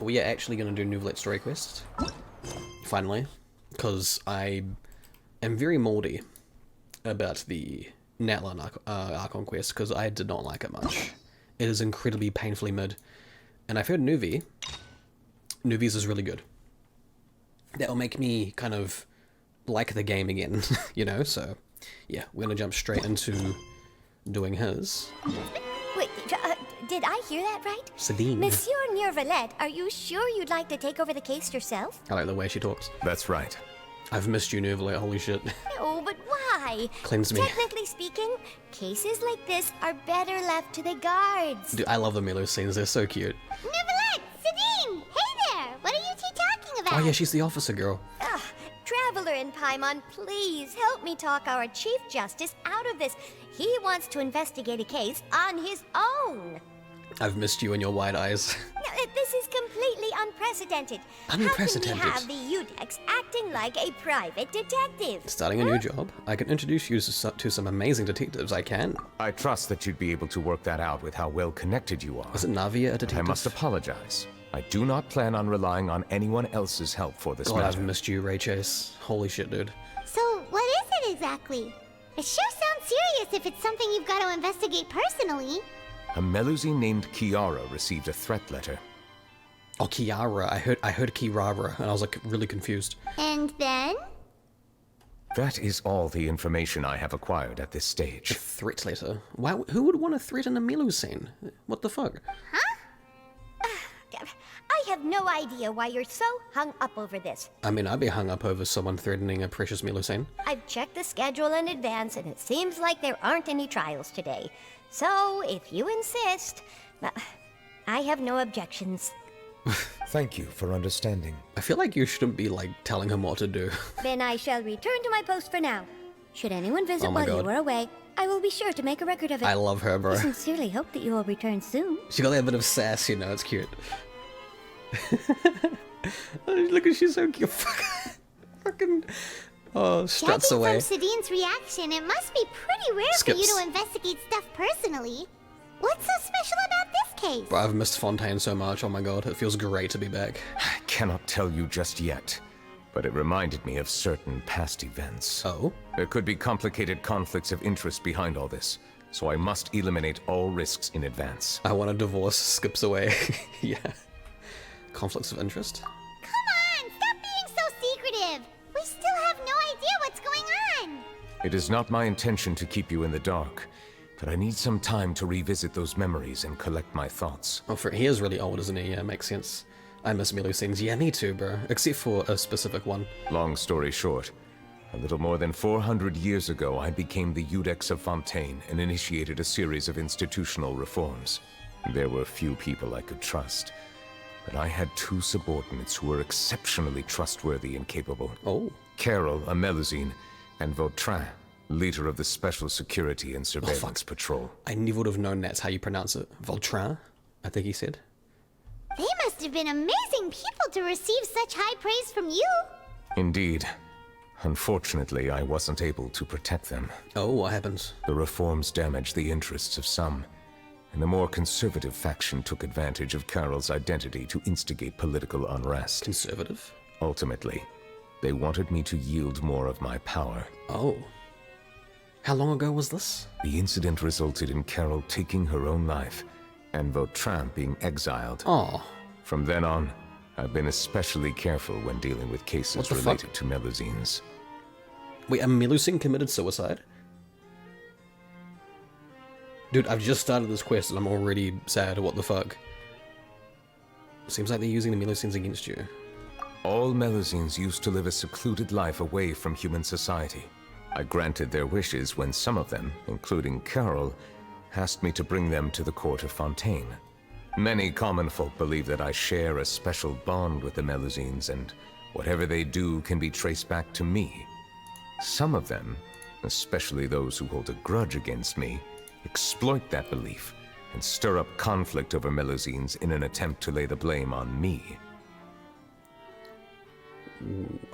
we are actually going to do Neuvillette story quest. Finally. Because I am very moldy about the Natlan Archon quest, because I did not like it much. It is incredibly painfully mid. And I've heard Neuville's is really good. That will make me kind of like the game again, you know? So, yeah, we're going to jump straight into doing his. Wait, did I hear that right? Sabine. Monsieur Neuvillette, are you sure you'd like to take over the case yourself? I like the way she talks. That's right. I've missed you, Neuvillette, holy shit. No, but why? Cleanse me. Technically speaking, cases like this are better left to the guards. Dude, I love the Milo scenes, they're so cute. Neuvillette! Sabine! Hey there! What are you two talking about? Oh yeah, she's the officer girl. Ugh, Traveler in Paimon, please help me talk our Chief Justice out of this. He wants to investigate a case on his own. I've missed you and your wide eyes. No, this is completely unprecedented. Unprecedented? How can we have the Udex acting like a private detective? Starting a new job, I can introduce you to some amazing detectives, I can. I trust that you'd be able to work that out with how well connected you are. Is it Navia a detective? I must apologize. I do not plan on relying on anyone else's help for this God, matter. I've missed you, Ray Chase. Holy shit, dude. So, what is it exactly? It sure sounds serious if it's something you've got to investigate personally. A Melusine named Kiara received a threat letter. Oh, Kiara. I heard Kirara, and I was like really confused. And then? That is all the information I have acquired at this A stage. threat letter? Why? Who would want to threaten a Melusine? What the fuck? I have no idea why you're so hung up over this. I mean, I'd be hung up over someone threatening a precious Melusine. I've checked the schedule in advance, and it seems like there aren't any trials today. So, if you insist, well, I have no objections. Thank you for understanding. I feel like you shouldn't be, like, telling him what to do. Then I shall return to my post for now. Should anyone visit Oh my while you God. are away, I will be sure to make a record of it. I love her, bro. I sincerely hope that you will return soon. She got that bit of sass, you know, it's cute. Look at she's so cute. Fucking struts Judging away. from Sadine's reaction, it must be pretty rare for you Skips. to investigate stuff personally. What's so special about this case? Bro, I've missed Fontaine so much, oh my god, it feels great to be back. I cannot tell you just yet, but it reminded me of certain past events. Oh? There could be complicated conflicts of interest behind all this, so I must eliminate all risks in advance. I want a divorce, skips away. Yeah. Conflicts of interest? Come on, stop being so secretive. We still have no idea what's going on. It is not my intention to keep you in the dark, but I need some time to revisit those memories and collect my thoughts. Oh, he is really old, isn't he? Yeah, makes sense. I miss Melusines. Yeah, me too, bro. Except for a specific one. Long story short, a little more than 400 years ago, I became the Udex of Fontaine and initiated a series of institutional reforms. There were few people I could trust, but I had two subordinates who were exceptionally trustworthy and capable. Oh. Carol, a Melusine, and Vautrin, leader of the Special Security and Surveillance Patrol. I never would have known that's how you pronounce it. Vautrin, I think he said. They must have been amazing people to receive such high praise from you. Indeed. Unfortunately, I wasn't able to protect them. Oh, what happens? The reforms damaged the interests of some, and the more conservative faction took advantage of Carol's identity to instigate political unrest. Conservative? Ultimately, they wanted me to yield more of my power. Oh. How long ago was this? The incident resulted in Carol taking her own life, and Vautrin being exiled. Oh. From then on, I've been especially careful when dealing with What cases the fuck? related to Melusines. Wait, a Melusine committed suicide? Dude, I've just started this quest and I'm already sad. What the fuck? Seems like they're using the Melusines against you. All Melusines used to live a secluded life away from human society. I granted their wishes when some of them, including Carol, asked me to bring them to the court of Fontaine. Many common folk believe that I share a special bond with the Melusines, and whatever they do can be traced back to me. Some of them, especially those who hold a grudge against me, exploit that belief and stir up conflict over Melusines in an attempt to lay the blame on me.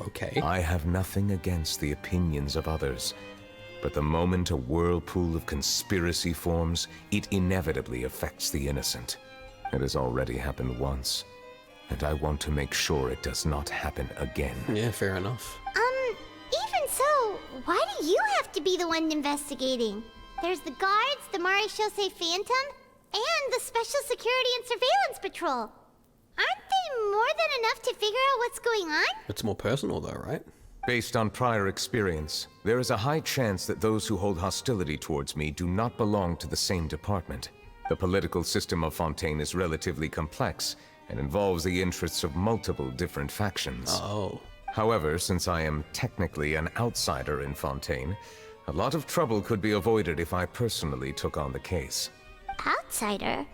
Okay. I have nothing against the opinions of others, but the moment a whirlpool of conspiracy forms, it inevitably affects the innocent. It has already happened once. and I want to make sure it does not happen again. Yeah, fair enough. Even so, why do you have to be the one investigating? There's the guards, the Maréchal Phantom, and the Special Security and Surveillance Patrol. Aren't they more than enough to figure out what's going on? It's more personal though, right? Based on prior experience, there is a high chance that those who hold hostility towards me do not belong to the same department. The political system of Fontaine is relatively complex and involves the interests of multiple different factions. Oh. However, since I am technically an outsider in Fontaine, a lot of trouble could be avoided if I personally took on the case. Outsider?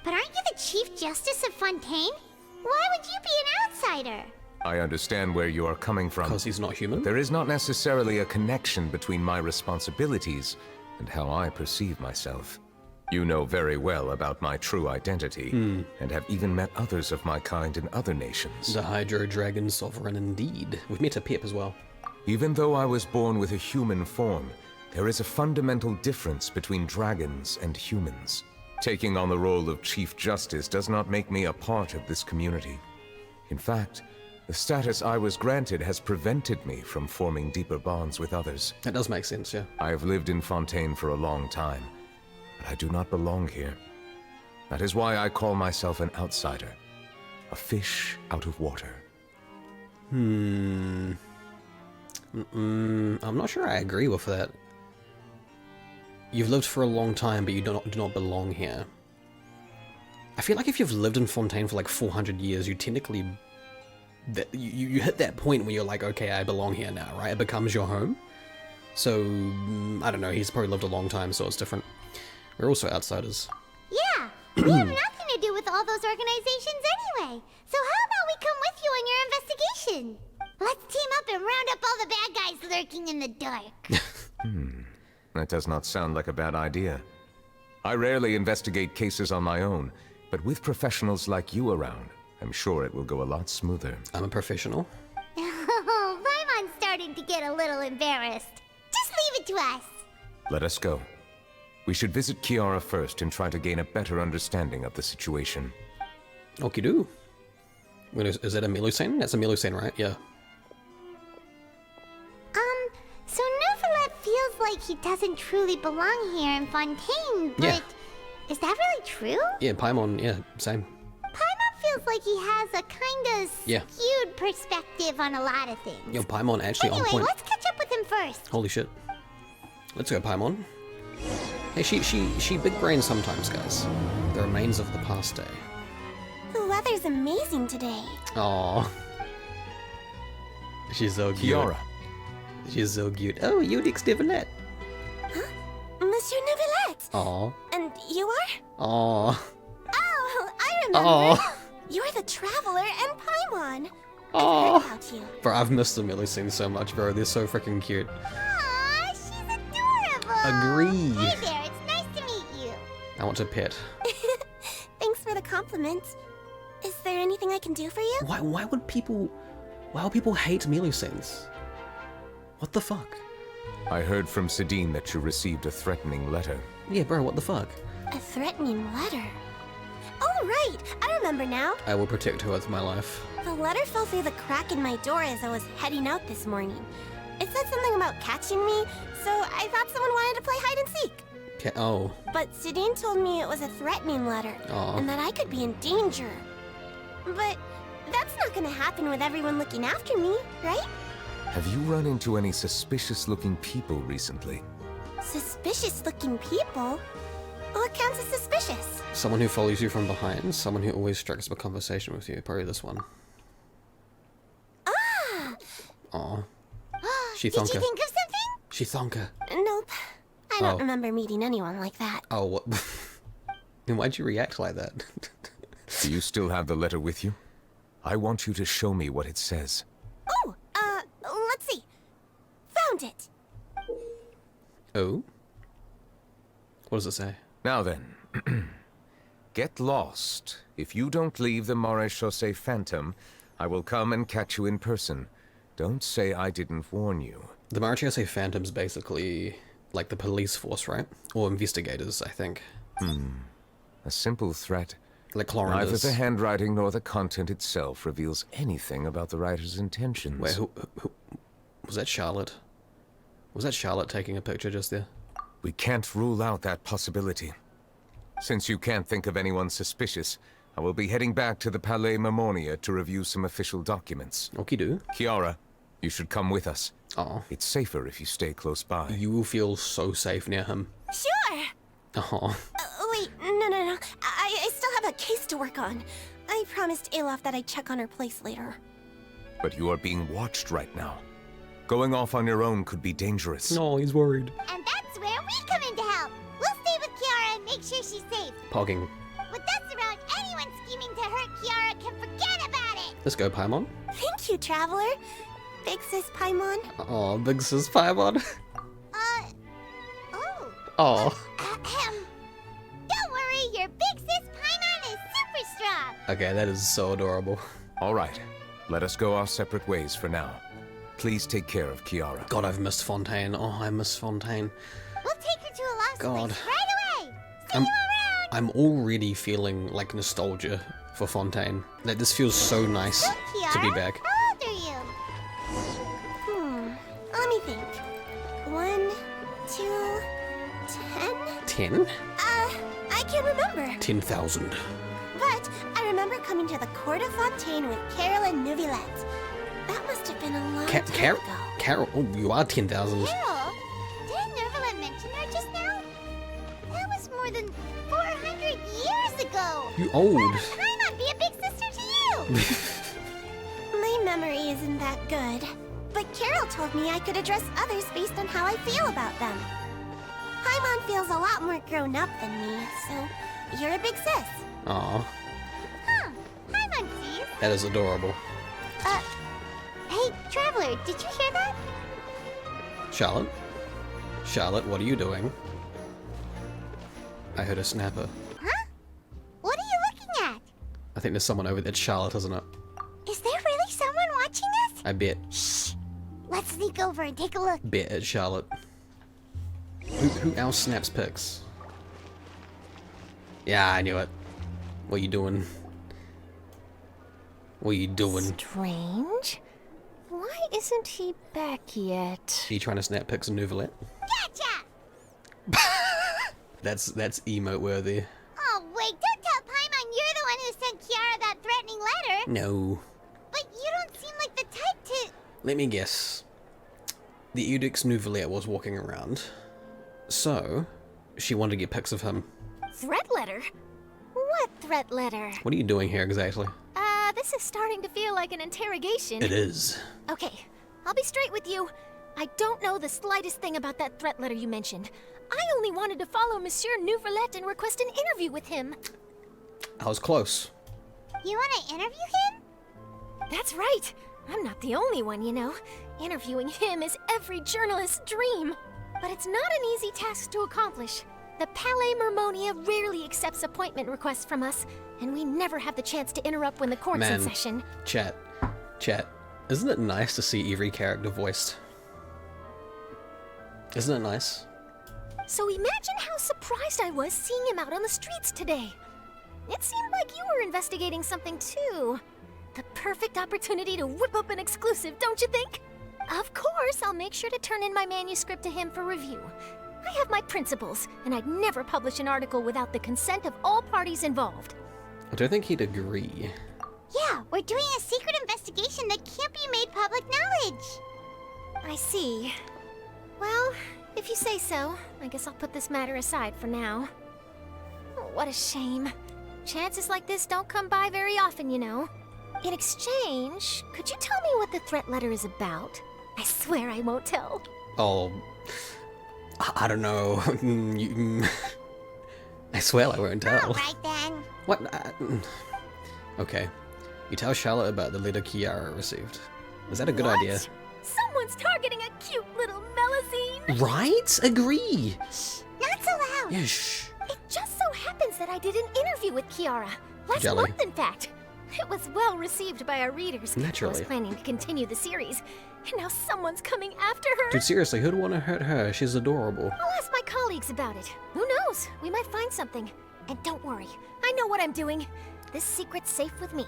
But aren't you the Chief Justice of Fontaine? Why would you be an outsider? I understand where you are coming from. Because he's not human? There is not necessarily a connection between my responsibilities and how I perceive myself. You know very well about my true identity, and have even met others of my kind in other nations. The Hydro Dragon Sovereign indeed. We've met a Pip as well. Even though I was born with a human form, there is a fundamental difference between dragons and humans. Taking on the role of Chief Justice does not make me a part of this community. In fact, the status I was granted has prevented me from forming deeper bonds with others. That does make sense, yeah. I have lived in Fontaine for a long time, but I do not belong here. That is why I call myself an outsider. A fish out of water. I'm not sure I agree with that. You've lived for a long time, but you do not belong here. I feel like if you've lived in Fontaine for like 400 years, you technically... You hit that point where you're like, okay, I belong here now, right? It becomes your home. So, I don't know, he's probably lived a long time, so it's different. We're also outsiders. Yeah, we have nothing to do with all those organizations anyway. So how about we come with you on your investigation? Let's team up and round up all the bad guys lurking in the dark. That does not sound like a bad idea. I rarely investigate cases on my own, but with professionals like you around, I'm sure it will go a lot smoother. I'm a professional. Oh, Paimon's starting to get a little embarrassed. Just leave it to us. Let us go. We should visit Kiara first and try to gain a better understanding of the situation. Okie-doo. Is that a Melusine? That's a Melusine, right? Yeah. So Neuvillette feels like he doesn't truly belong here in Fontaine, but Yeah. is that really true? Yeah, Paimon, yeah, same. Paimon feels like he has a kind of Yeah. skewed perspective on a lot of things. Yo, Paimon actually Anyway, on point. let's catch up with him first. Holy shit. Let's go, Paimon. Hey, she big brain sometimes, guys. The remains of the past day. The weather's amazing today. Aww. She's so cute. Kiara, She's so cute. Oh, Unix Neuvillette. Monsieur Neuvillette! Aww. And you are? Aww. Oh, I remember. Aww. You're the Traveler and Paimon. I've Aww. heard about you. Bro, I've missed the Melusine so much, bro. They're so freaking cute. Aw, she's adorable. Agreed. Hey there, it's nice to meet you. I want to pet. Thanks for the compliment. Is there anything I can do for you? Why would people hate Melusines? What the fuck? I heard from Sidine that you received a threatening letter. Yeah, bro, what the fuck? A threatening letter. Oh, right. I remember now. I will protect her with my life. The letter fell through the crack in my door as I was heading out this morning. It said something about catching me, so I thought someone wanted to play hide and seek. Oh. But Sidine told me it was a threatening letter, Aw. and that I could be in danger. But that's not gonna happen with everyone looking after me, right? Have you run into any suspicious-looking people recently? Suspicious-looking people? What counts as suspicious? Someone who follows you from behind, someone who always strikes up a conversation with you. Probably this one. Ah! Aw. Did you think of something? She thonka. Nope. I don't Oh. remember meeting anyone like that. Oh, what? Then why'd you react like that? Do you still have the letter with you? I want you to show me what it says. Oh, let's see. Found it. Oh? What does it say? Now then, get lost. If you don't leave the Maréchal Phantom, I will come and catch you in person. Don't say I didn't warn you. The Maréchal Phantom's basically like the police force, right? Or investigators, I think. A simple threat, Like Neither Clorinda's. the handwriting nor the content itself reveals anything about the writer's intentions. Wait, who was that? Charlotte? Was that Charlotte taking a picture just there? We can't rule out that possibility. Since you can't think of anyone suspicious, I will be heading back to the Palais Mermonia to review some official documents. Okie do. Kiara, you should come with us. Oh, It's safer if you stay close by. you will feel so safe near him. Sure. Oh, Wait, no. I still have a case to work on. I promised Alof that I'd check on her place later. But you are being watched right now. Going off on your own could be dangerous. no, he's worried. And that's where we come in to help. We'll stay with Kiara and make sure she's safe. Pogging. With us around, anyone scheming to hurt Kiara can forget about it. Let's go, Paimon. Thank you, Traveler. Big Sis Paimon. Oh, big sis Paimon. Oh. Oh. Ahem. Don't worry, your big sis Paimon is super strong. Okay, that is so adorable. All right, let us go our separate ways for now. Please take care of Kiara. God, I've missed Fontaine. Oh, I miss Fontaine. We'll take her to a lost God. place right away. See I'm- you around. I'm already feeling like nostalgia for Fontaine. Like, this feels so nice So, to be Kiara, back. how old are you? Let me think. 1, 2, 10? 10? I can't remember. 10,000. But I remember coming to the court of Fontaine with Carol and Neuvillette. That must have been a long time ago. Carol, oh, you are 10,000. Carol? Didn't Neuvillette mention her just now? That was more than 400 years ago. You old. Paimon be a big sister to you. My memory isn't that good. But Carol told me I could address others based on how I feel about them. Paimon feels a lot more grown up than me, so you're a big sis. Aw, Huh. Paimon sees. that is adorable. Hey, Traveler, did you hear that? Charlotte? Charlotte, what are you doing? I heard a snapper. Huh? What are you looking at? I think there's someone over there. It's Charlotte, isn't it? Is there really someone watching us? I bet. Shh. Let's sneak over and take a look. Bet it's Charlotte. Who else snaps pics? Yeah, I knew it. What you doing? What you doing? Strange. Why isn't he back yet? Are you trying to snap pics of Neuvillette? Gotcha! That's emote worthy. Oh, wait, don't tell Paimon you're the one who sent Kiara that threatening letter. No. But you don't seem like the type to... Let me guess. The Edict's Neuvillette was walking around. So, she wanted to get pics of him. Threat letter? What threat letter? What are you doing here exactly? This is starting to feel like an interrogation. It is. Okay, I'll be straight with you. I don't know the slightest thing about that threat letter you mentioned. I only wanted to follow Monsieur Neuvillette and request an interview with him. I was close. You want to interview him? That's right. I'm not the only one, you know. Interviewing him is every journalist's dream. But it's not an easy task to accomplish. The Palais Mermonia rarely accepts appointment requests from us, and we never have the chance to interrupt when the court's in session. Chat. Isn't it nice to see every character voiced? Isn't it nice? So imagine how surprised I was seeing him out on the streets today. It seemed like you were investigating something too. The perfect opportunity to whip up an exclusive, don't you think? Of course, I'll make sure to turn in my manuscript to him for review. I have my principles, and I'd never publish an article without the consent of all parties involved. I don't think he'd agree. Yeah, we're doing a secret investigation that can't be made public knowledge. I see. Well, if you say so, I guess I'll put this matter aside for now. Oh, what a shame. Chances like this don't come by very often, you know. In exchange, could you tell me what the threat letter is about? I swear I won't tell. Oh, I don't know. I swear I won't tell. All right, then. What? Okay. You tell Charlotte about the letter Kiara received. Is that a good idea? Someone's targeting a cute little melusine! Right? Agree! Not so loud. Yeah, shh. It just so happens that I did an interview with Kiara. Last Jelly. month, in fact. It was well received by our readers. I Naturally. was planning to continue the series, and now someone's coming after her. Dude, seriously, who'd want to hurt her? She's adorable. I'll ask my colleagues about it. Who knows? We might find something. And don't worry, I know what I'm doing. This secret's safe with me.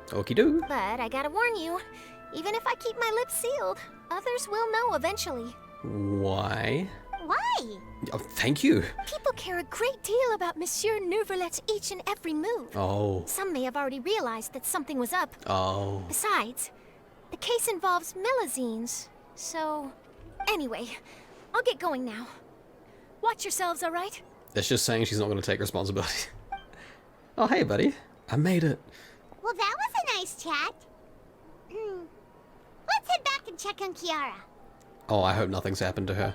Okie doo. But I gotta warn you, even if I keep my lips sealed, others will know eventually. Why? Why? Oh, thank you. People care a great deal about Monsieur Neuvllette's each and every move. Oh. Some may have already realized that something was up. Oh. Besides, the case involves melazines, so... Anyway, I'll get going now. Watch yourselves, alright? That's just saying she's not going to take responsibility. Oh, hey, buddy. I made it. Well, that was a nice chat. Let's head back and check on Kiara. Oh, I hope nothing's happened to her.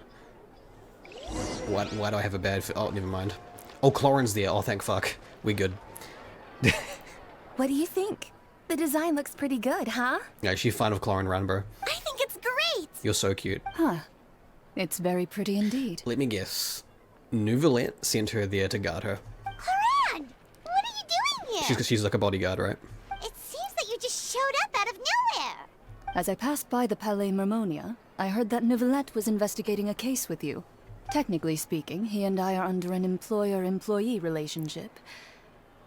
Why do I have a bad... Oh, never mind. Oh, Clorin's there. Oh, thank fuck. We good. What do you think? The design looks pretty good, huh? Yeah, she's fine of Clorin run, bro. I think it's great! You're so cute. Huh. It's very pretty indeed. Let me guess. Neuvillette sent her there to guard her. Claran! What are you doing here? She's like a bodyguard, right? It seems that you just showed up out of nowhere. As I passed by the Palais Mermonia, I heard that Neuvillette was investigating a case with you. Technically speaking, he and I are under an employer-employee relationship.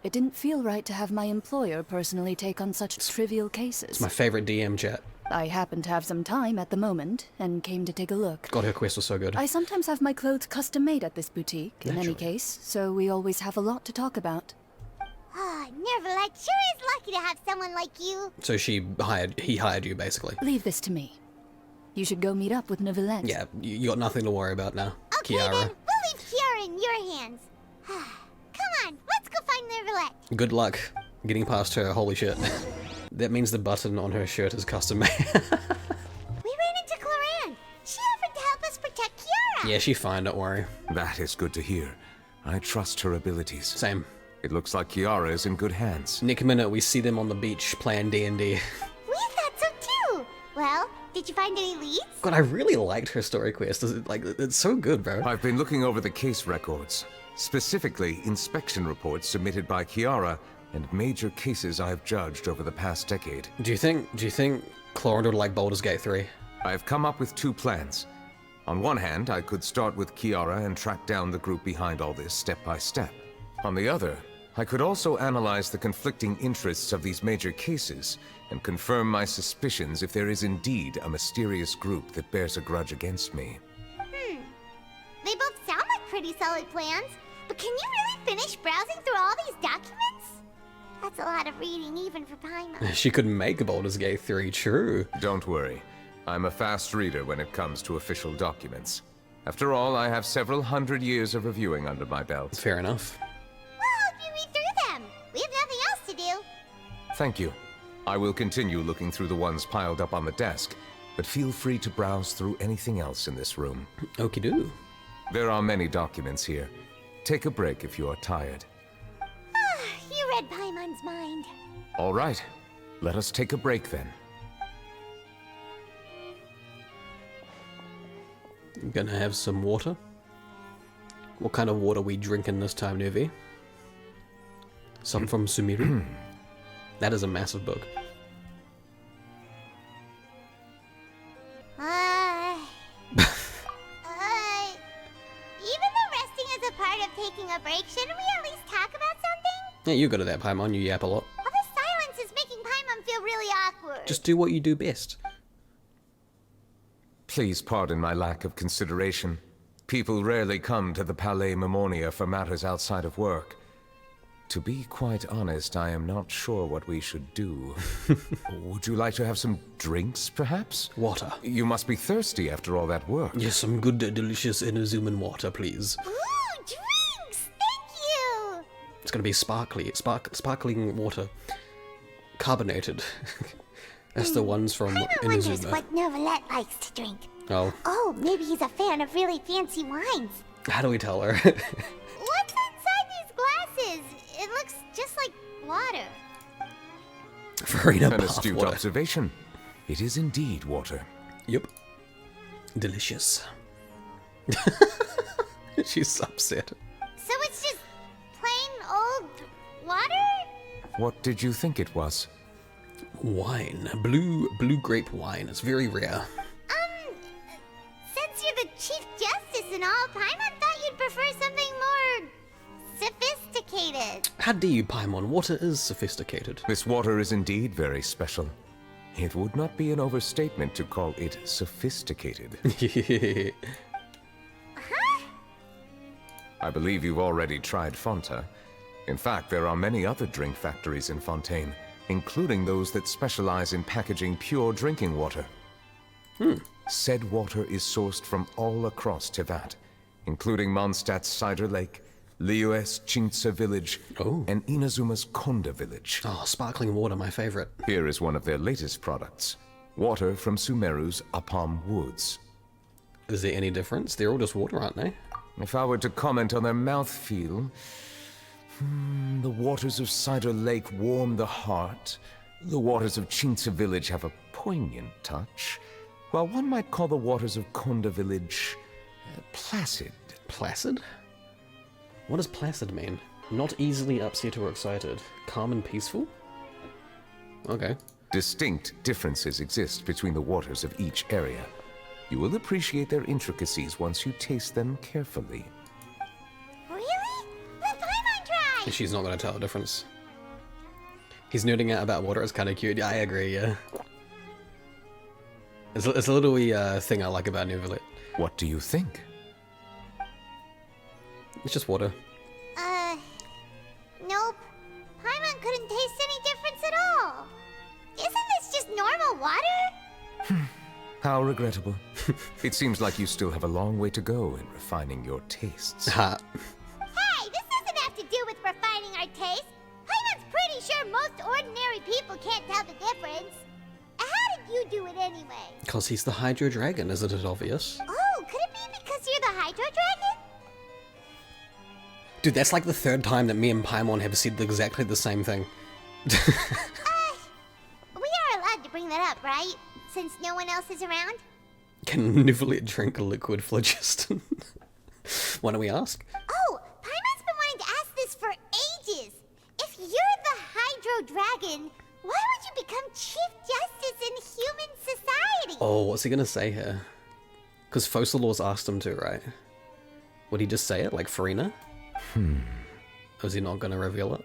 It didn't feel right to have my employer personally take on such trivial cases. It's my favorite DM chat. I happened to have some time at the moment, and came to take a look. God, her quest was so good. I sometimes have my clothes custom-made at this boutique, in any Naturally. case, so we always have a lot to talk about. Ah, Neuvillette sure is lucky to have someone like you. So he hired you, basically. Leave this to me. You should go meet up with Neuvillette. Yeah, you got nothing to worry about now. Okay Kiara. then, we'll leave Kiara in your hands. Come on, let's go find Neuvillette. Good luck getting past her, holy shit. That means the button on her shirt is custom made. We ran into Claran. She offered to help us protect Kiara. Yeah, she's fine, don't worry. That is good to hear. I trust her abilities. Same. It looks like Kiara is in good hands. Next minute, we see them on the beach playing D&D. We thought so too. Well, did you find any leads? God, I really liked her story quest. It's so good, bro. I've been looking over the case records, specifically inspection reports submitted by Kiara and major cases I have judged over the past decade. Do you think Clorin would like Baldur's Gate 3? I have come up with two plans. On one hand, I could start with Kiara and track down the group behind all this step by step. On the other, I could also analyze the conflicting interests of these major cases and confirm my suspicions if there is indeed a mysterious group that bears a grudge against me. They both sound like pretty solid plans, but can you really finish browsing through all these documents? That's a lot of reading even for Paimon. She could make Baldur's Gate 3, true. Don't worry. I'm a fast reader when it comes to official documents. After all, I have several hundred years of reviewing under my belt. Fair enough. We'll help you read through them. We have nothing else to do. Thank you. I will continue looking through the ones piled up on the desk, but feel free to browse through anything else in this room. Okie doo. There are many documents here. Take a break if you are tired. You read Paimon's mind. All right. Let us take a break then. I'm gonna have some water. What kind of water we drinking this time, Nevi? Some from Sumiri? That is a massive book. Even though resting is a part of taking a break, shouldn't we at least talk about something? Yeah, you go to that, Paimon. You yap a lot. All this silence is making Paimon feel really awkward. Just do what you do best. Please pardon my lack of consideration. People rarely come to the Palais Mermonia for matters outside of work. To be quite honest, I am not sure what we should do. Would you like to have some drinks, perhaps? Water. You must be thirsty after all that work. Yes, some good, delicious Inazuman water, please. Ooh, drinks! Thank you! It's gonna be sparkling water. Carbonated. That's the ones from Paimon wonders Inazuma. what Neuvillette likes to drink. Oh, Oh, maybe he's a fan of really fancy wines. how do we tell her? What's inside these glasses? It looks just like water. Farina An bath astute water. observation. It is indeed water. Yep. Delicious. She's upset. So it's just plain old water? What did you think it was? Wine. Blue grape wine. It's very rare. Since you're the Chief Justice and all, Paimon thought you'd prefer something more sophisticated. sophisticated. How dare you, Paimon? Water is sophisticated. This water is indeed very special. It would not be an overstatement to call it sophisticated. I believe you've already tried Fonta. In fact, there are many other drink factories in Fontaine, including those that specialize in packaging pure drinking water. Said water is sourced from all across Tevat, including Mondstadt's Cider Lake, Liyue's Chintsa village, and Inazuma's Konda village. Oh, sparkling water, my favorite. Here is one of their latest products, water from Sumeru's Apam Woods. Is there any difference? They're all just water, aren't they? If I were to comment on their mouthfeel, the waters of Cider Lake warm the heart. The waters of Chintsa village have a poignant touch, while one might call the waters of Konda village placid. Placid? What does placid mean? Not easily upset or excited. Calm and peaceful? Okay. Distinct differences exist between the waters of each area. You will appreciate their intricacies once you taste them carefully. Really? Let Paimon try! She's not going to tell the difference. He's nerding out about water. It's kind of cute. I agree, yeah. It's a little thing I like about Neuvillette. What do you think? It's just water. Nope. Paimon couldn't taste any difference at all. Isn't this just normal water? How regrettable. It seems like you still have a long way to go in refining your tastes. Ha. Hey, this doesn't have to do with refining our taste. Paimon's pretty sure most ordinary people can't tell the difference. How did you do it anyway? Because he's the Hydro Dragon, isn't it obvious? Oh, could it be because you're the Hydro Dragon? Dude, that's like the third time that me and Paimon have said exactly the same thing. We are allowed to bring that up, right? Since no one else is around? Can Neuvillette drink a liquid phlogiston? Why don't we ask? Oh, Paimon's been wanting to ask this for ages. If you're the Hydro Dragon, why would you become Chief Justice in human society? Oh, what's he gonna say here? Because Focalors asked him to, right? Would he just say it, like Farina? Or is he not gonna reveal it?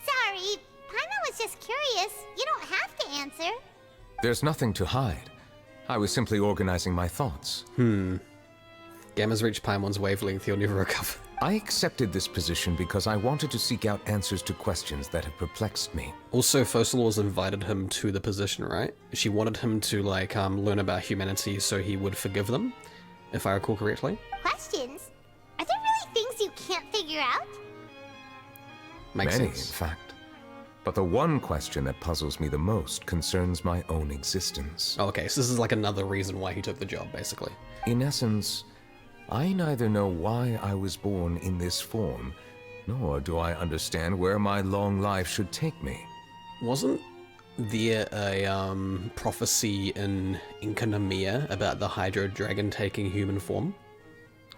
Sorry. Paimon was just curious. You don't have to answer. There's nothing to hide. I was simply organizing my thoughts. Gamma's reached Paimon's wavelength, he'll never recover. I accepted this position because I wanted to seek out answers to questions that have perplexed me. Also, Focalors invited him to the position, right? She wanted him to, like, learn about humanity so he would forgive them, if I recall correctly. Questions? Are there really things you can't figure out? Makes Many, sense. in fact. But the one question that puzzles me the most concerns my own existence. Oh, okay, so this is like another reason why he took the job, basically. In essence, I neither know why I was born in this form, nor do I understand where my long life should take me. Wasn't there a prophecy in Inkanomia about the Hydro Dragon taking human form?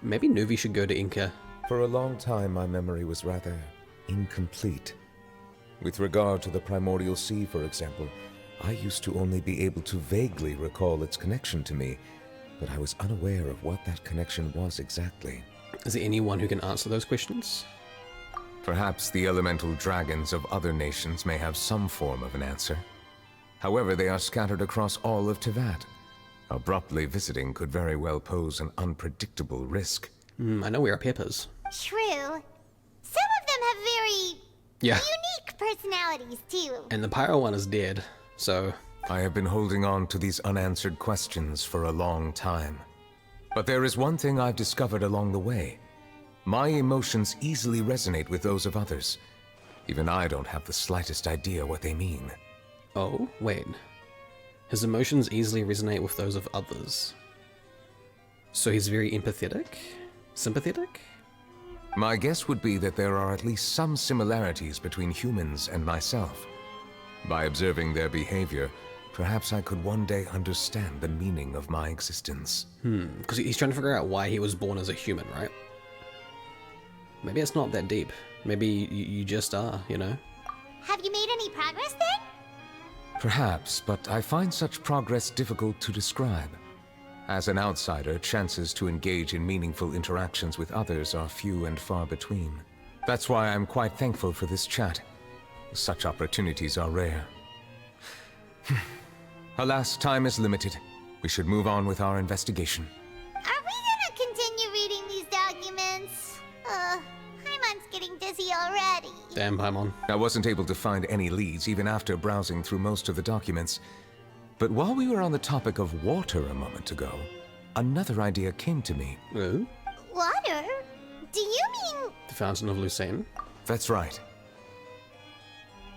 Maybe Nuvi should go to Inca. For a long time, my memory was rather incomplete. With regard to the Primordial Sea, for example, I used to only be able to vaguely recall its connection to me, but I was unaware of what that connection was exactly. Is there anyone who can answer those questions? Perhaps the elemental dragons of other nations may have some form of an answer. However, they are scattered across all of Tevat. Abruptly visiting could very well pose an unpredictable risk. I know we are peppers. True. Some of them have very Yeah. unique personalities, too. And the Pyro one is dead, so... I have been holding on to these unanswered questions for a long time. But there is one thing I've discovered along the way. My emotions easily resonate with those of others. Even I don't have the slightest idea what they mean. Oh, wait. His emotions easily resonate with those of others. So he's very empathetic? Sympathetic? My guess would be that there are at least some similarities between humans and myself. By observing their behavior, perhaps I could one day understand the meaning of my existence. Because he's trying to figure out why he was born as a human, right? Maybe it's not that deep. Maybe you just are, you know? Have you made any progress then? Perhaps, but I find such progress difficult to describe. As an outsider, chances to engage in meaningful interactions with others are few and far between. That's why I'm quite thankful for this chat. Such opportunities are rare. Alas, time is limited. We should move on with our investigation. Are we gonna continue reading these documents? Paimon's getting dizzy already. Damn, Paimon. I wasn't able to find any leads even after browsing through most of the documents. But while we were on the topic of water a moment ago, another idea came to me. Oh? Water? Do you mean... The Fountain of Lucine? That's right.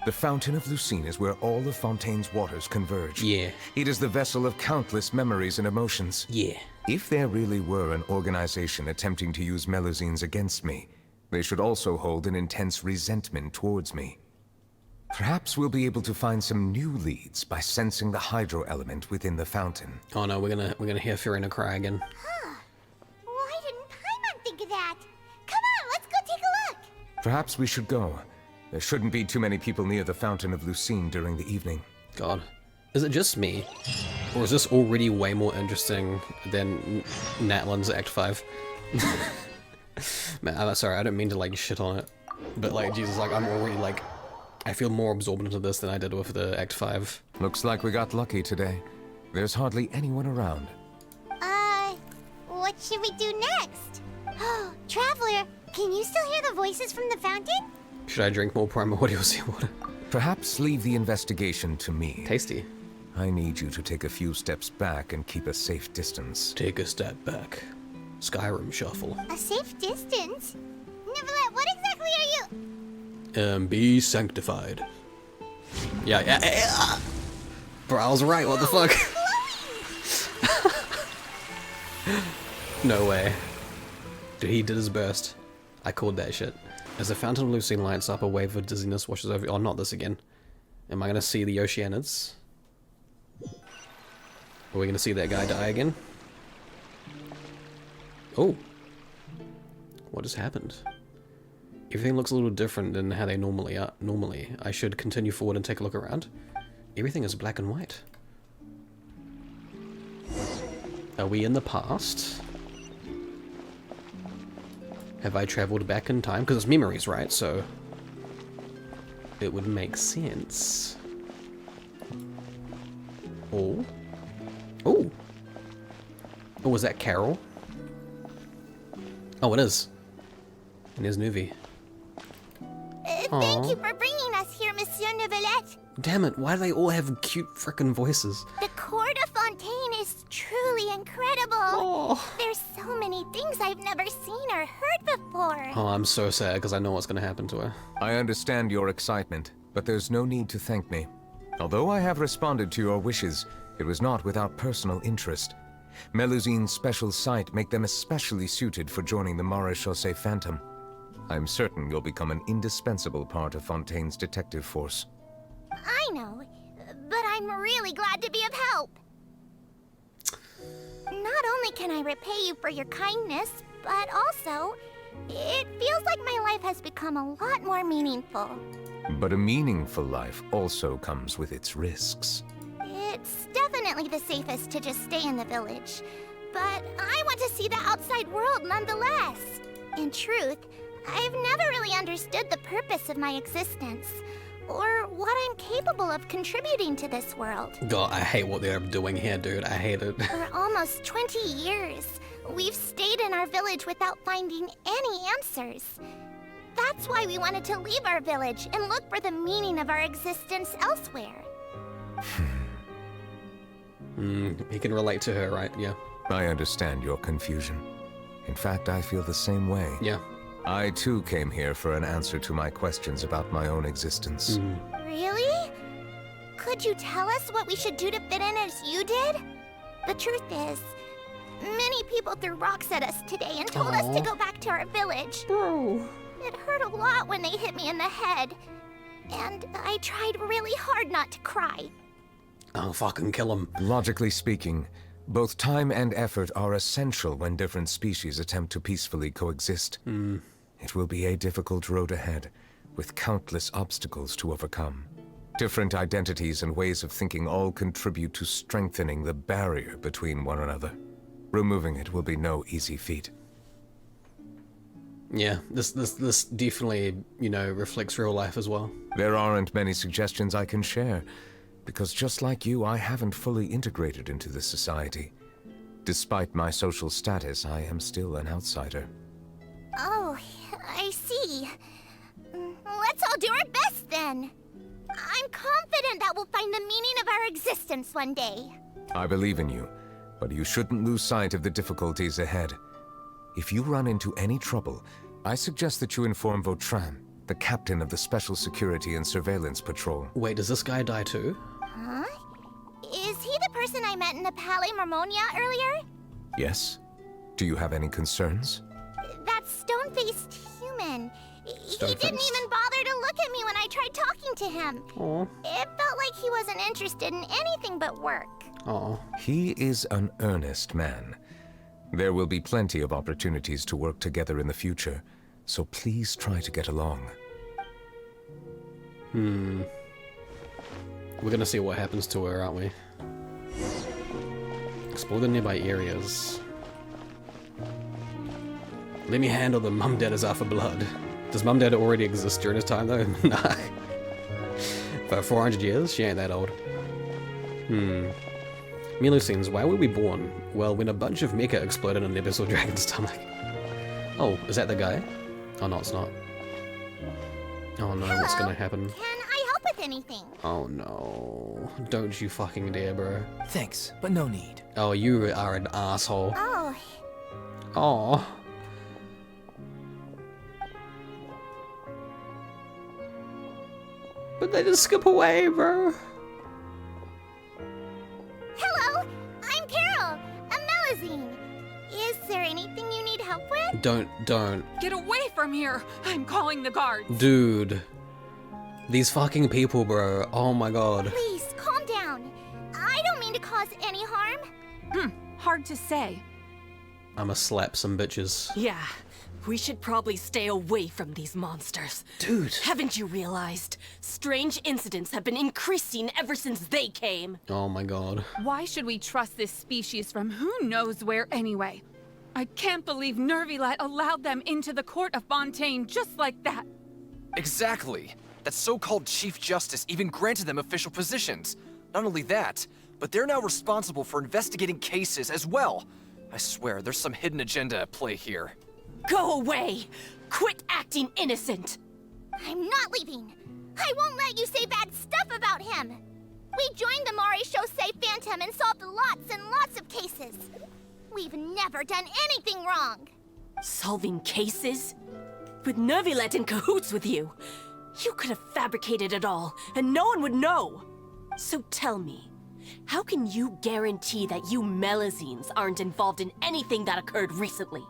The Fountain of Lucine is where all of Fontaine's waters converge. Yeah. It is the vessel of countless memories and emotions. Yeah. If there really were an organization attempting to use Melusines against me, they should also hold an intense resentment towards me. Perhaps we'll be able to find some new leads by sensing the hydro element within the fountain. Oh no, we're gonna hear Fiorina cry again. Why didn't Paimon think of that? Come on, let's go take a look! Perhaps we should go. There shouldn't be too many people near the Fountain of Lucine during the evening. God. Is it just me? Or is this already way more interesting than Natlan's Act 5? Man, I'm sorry, I don't mean to like shit on it. But like, Jesus, like I'm already like, I feel more absorbed into this than I did with the Act 5. Looks like we got lucky today. There's hardly anyone around. What should we do next? Oh, Traveler, can you still hear the voices from the fountain? Should I drink more primordial seawater? Perhaps leave the investigation to me. Tasty. I need you to take a few steps back and keep a safe distance. Take a step back. Skyrim shuffle. A safe distance? Neuvillette, what exactly are you... Be sanctified. Yeah. Bro, I was right, what the fuck? No way. Dude, he did his best. I called that shit. As the Fountain of Lucine lights up, a wave of dizziness washes over... Oh, not this again. Am I gonna see the Oceanids? Are we gonna see that guy die again? Oh. What has happened? Everything looks a little different than how they normally are. Normally, I should continue forward and take a look around. Everything is black and white. Are we in the past? Have I traveled back in time? Because it's memories, right? So it would make sense. Oh. Oh. Oh, was that Carol? Oh, it is. And there's Neuvy. Thank you for bringing us here, Monsieur Neuvillette. Damn it, why do they all have cute frickin' voices? The court of Fontaine is truly incredible. Oh. There's so many things I've never seen or heard before. Oh, I'm so sad because I know what's gonna happen to her. I understand your excitement, but there's no need to thank me. Although I have responded to your wishes, it was not without personal interest. Melusine's special sight make them especially suited for joining the Maréchaussée Phantom. I'm certain you'll become an indispensable part of Fontaine's detective force. I know, but I'm really glad to be of help. Not only can I repay you for your kindness, but also, it feels like my life has become a lot more meaningful. But a meaningful life also comes with its risks. It's definitely the safest to just stay in the village, but I want to see the outside world nonetheless. In truth, I've never really understood the purpose of my existence, or what I'm capable of contributing to this world. God, I hate what they're doing here, dude. I hate it. For almost 20 years, we've stayed in our village without finding any answers. That's why we wanted to leave our village and look for the meaning of our existence elsewhere. He can relate to her, right? Yeah. I understand your confusion. In fact, I feel the same way. Yeah. I too came here for an answer to my questions about my own existence. Really? Could you tell us what we should do to fit in as you did? The truth is, many people threw rocks at us today and told us to go back to our village. Bro. It hurt a lot when they hit me in the head. And I tried really hard not to cry. Oh, fucking kill him. Logically speaking, both time and effort are essential when different species attempt to peacefully coexist. It will be a difficult road ahead, with countless obstacles to overcome. Different identities and ways of thinking all contribute to strengthening the barrier between one another. Removing it will be no easy feat. Yeah, this definitely, you know, reflects real life as well. There aren't many suggestions I can share, because just like you, I haven't fully integrated into this society. Despite my social status, I am still an outsider. Oh, I see. Let's all do our best then. I'm confident that we'll find the meaning of our existence one day. I believe in you, but you shouldn't lose sight of the difficulties ahead. If you run into any trouble, I suggest that you inform Vautrin, the captain of the Special Security and Surveillance Patrol. Wait, does this guy die too? Huh? Is he the person I met in the Palais Marmonia earlier? Yes? Do you have any concerns? That stone-faced human. He Stone-faced? didn't even bother to look at me when I tried talking to him. Aw. It felt like he wasn't interested in anything but work. Aw. He is an earnest man. There will be plenty of opportunities to work together in the future, so please try to get along. We're gonna see what happens to her, aren't we? Explore the nearby areas. Let me handle them. Mum Dad is out for blood. Does Mum Dad already exist during his time though? Nah. For 400 years? She ain't that old. Melusines, why were we born? Well, when a bunch of mecha exploded in an abyssal dragon's stomach. Oh, is that the guy? Oh no, it's not. Oh no, what's gonna happen? Can I help with anything? Oh no. Don't you fucking dare, bro. Thanks, but no need. Oh, you are an asshole. Oh, Aw. But they just skip away, bro. hello. I'm Carol, a Melazine. Is there anything you need help with? Don't. Get away from here! I'm calling the guards. Dude. These fucking people, bro. Oh my god. Please, calm down. I don't mean to cause any harm. Hard to say. I'ma slap some bitches. Yeah, we should probably stay away from these monsters. Dude. Haven't you realized? Strange incidents have been increasing ever since they came. Oh my god. Why should we trust this species from who knows where anyway? I can't believe Neuvillette allowed them into the court of Fontaine just like that. Exactly. That so-called Chief Justice even granted them official positions. Not only that, but they're now responsible for investigating cases as well. I swear, there's some hidden agenda at play here. Go away! Quit acting innocent! I'm not leaving. I won't let you say bad stuff about him. We joined the Maréchaussée Phantom and solved lots and lots of cases. We've never done anything wrong. Solving cases? With Neuvillette in cahoots with you. You could have fabricated it all, and no one would know. So tell me, how can you guarantee that you Melazines aren't involved in anything that occurred recently?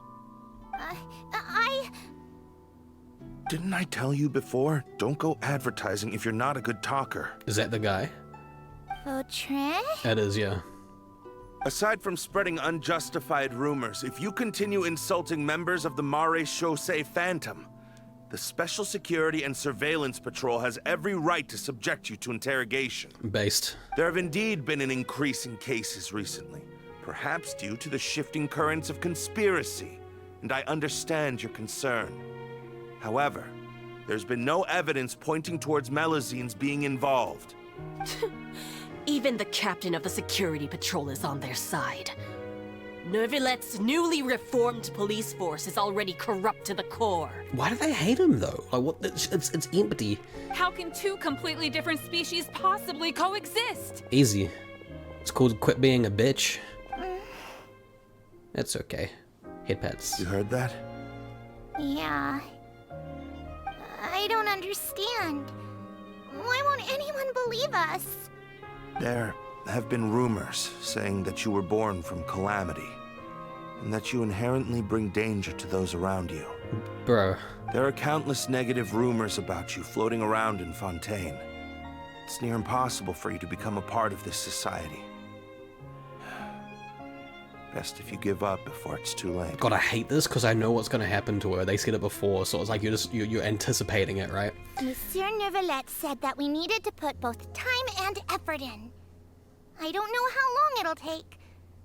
Didn't I tell you before? Don't go advertising if you're not a good talker. Is that the guy? Vautrin? It is, yeah. Aside from spreading unjustified rumors, if you continue insulting members of the Maréchaussée Phantom, the Special Security and Surveillance Patrol has every right to subject you to interrogation. Based. There have indeed been an increase in cases recently, perhaps due to the shifting currents of conspiracy, and I understand your concern. However, there's been no evidence pointing towards Melazines being involved. Even the captain of the security patrol is on their side. Neuvillette's newly reformed police force is already corrupt to the core. Why do they hate him though? Like what? It's empty. How can two completely different species possibly coexist? Easy. It's called quit being a bitch. It's okay. Head pats. You heard that? Yeah. I don't understand. Why won't anyone believe us? There have been rumors saying that you were born from calamity, and that you inherently bring danger to those around you. Bro. There are countless negative rumors about you floating around in Fontaine. It's near impossible for you to become a part of this society. Best if you give up before it's too late. God, I hate this because I know what's gonna happen to her. They said it before, so it's like you're anticipating it, right? Monsieur Neuvillette said that we needed to put both time and effort in. I don't know how long it'll take,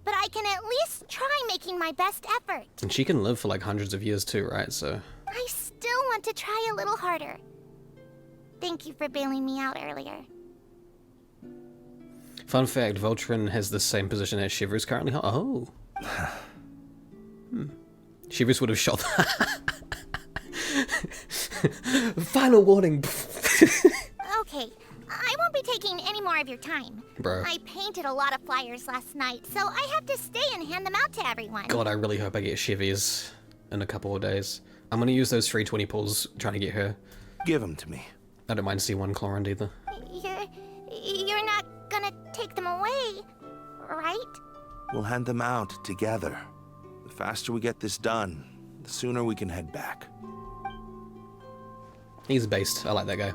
but I can at least try making my best effort. And she can live for like hundreds of years too, right? So. I still want to try a little harder. Thank you for bailing me out earlier. Fun fact, Voltron has the same position as Shivers currently. Oh. Shivers would have shot Final warning. Okay, I won't be taking any more of your time. Bro. I painted a lot of flyers last night, so I have to stay and hand them out to everyone. God, I really hope I get Shivers in a couple of days. I'm gonna use those 320 pulls trying to get her. Give them to me. I don't mind C1 Chlorine either. You're not gonna take them away, right? We'll hand them out together. The faster we get this done, the sooner we can head back. He's based. I like that guy.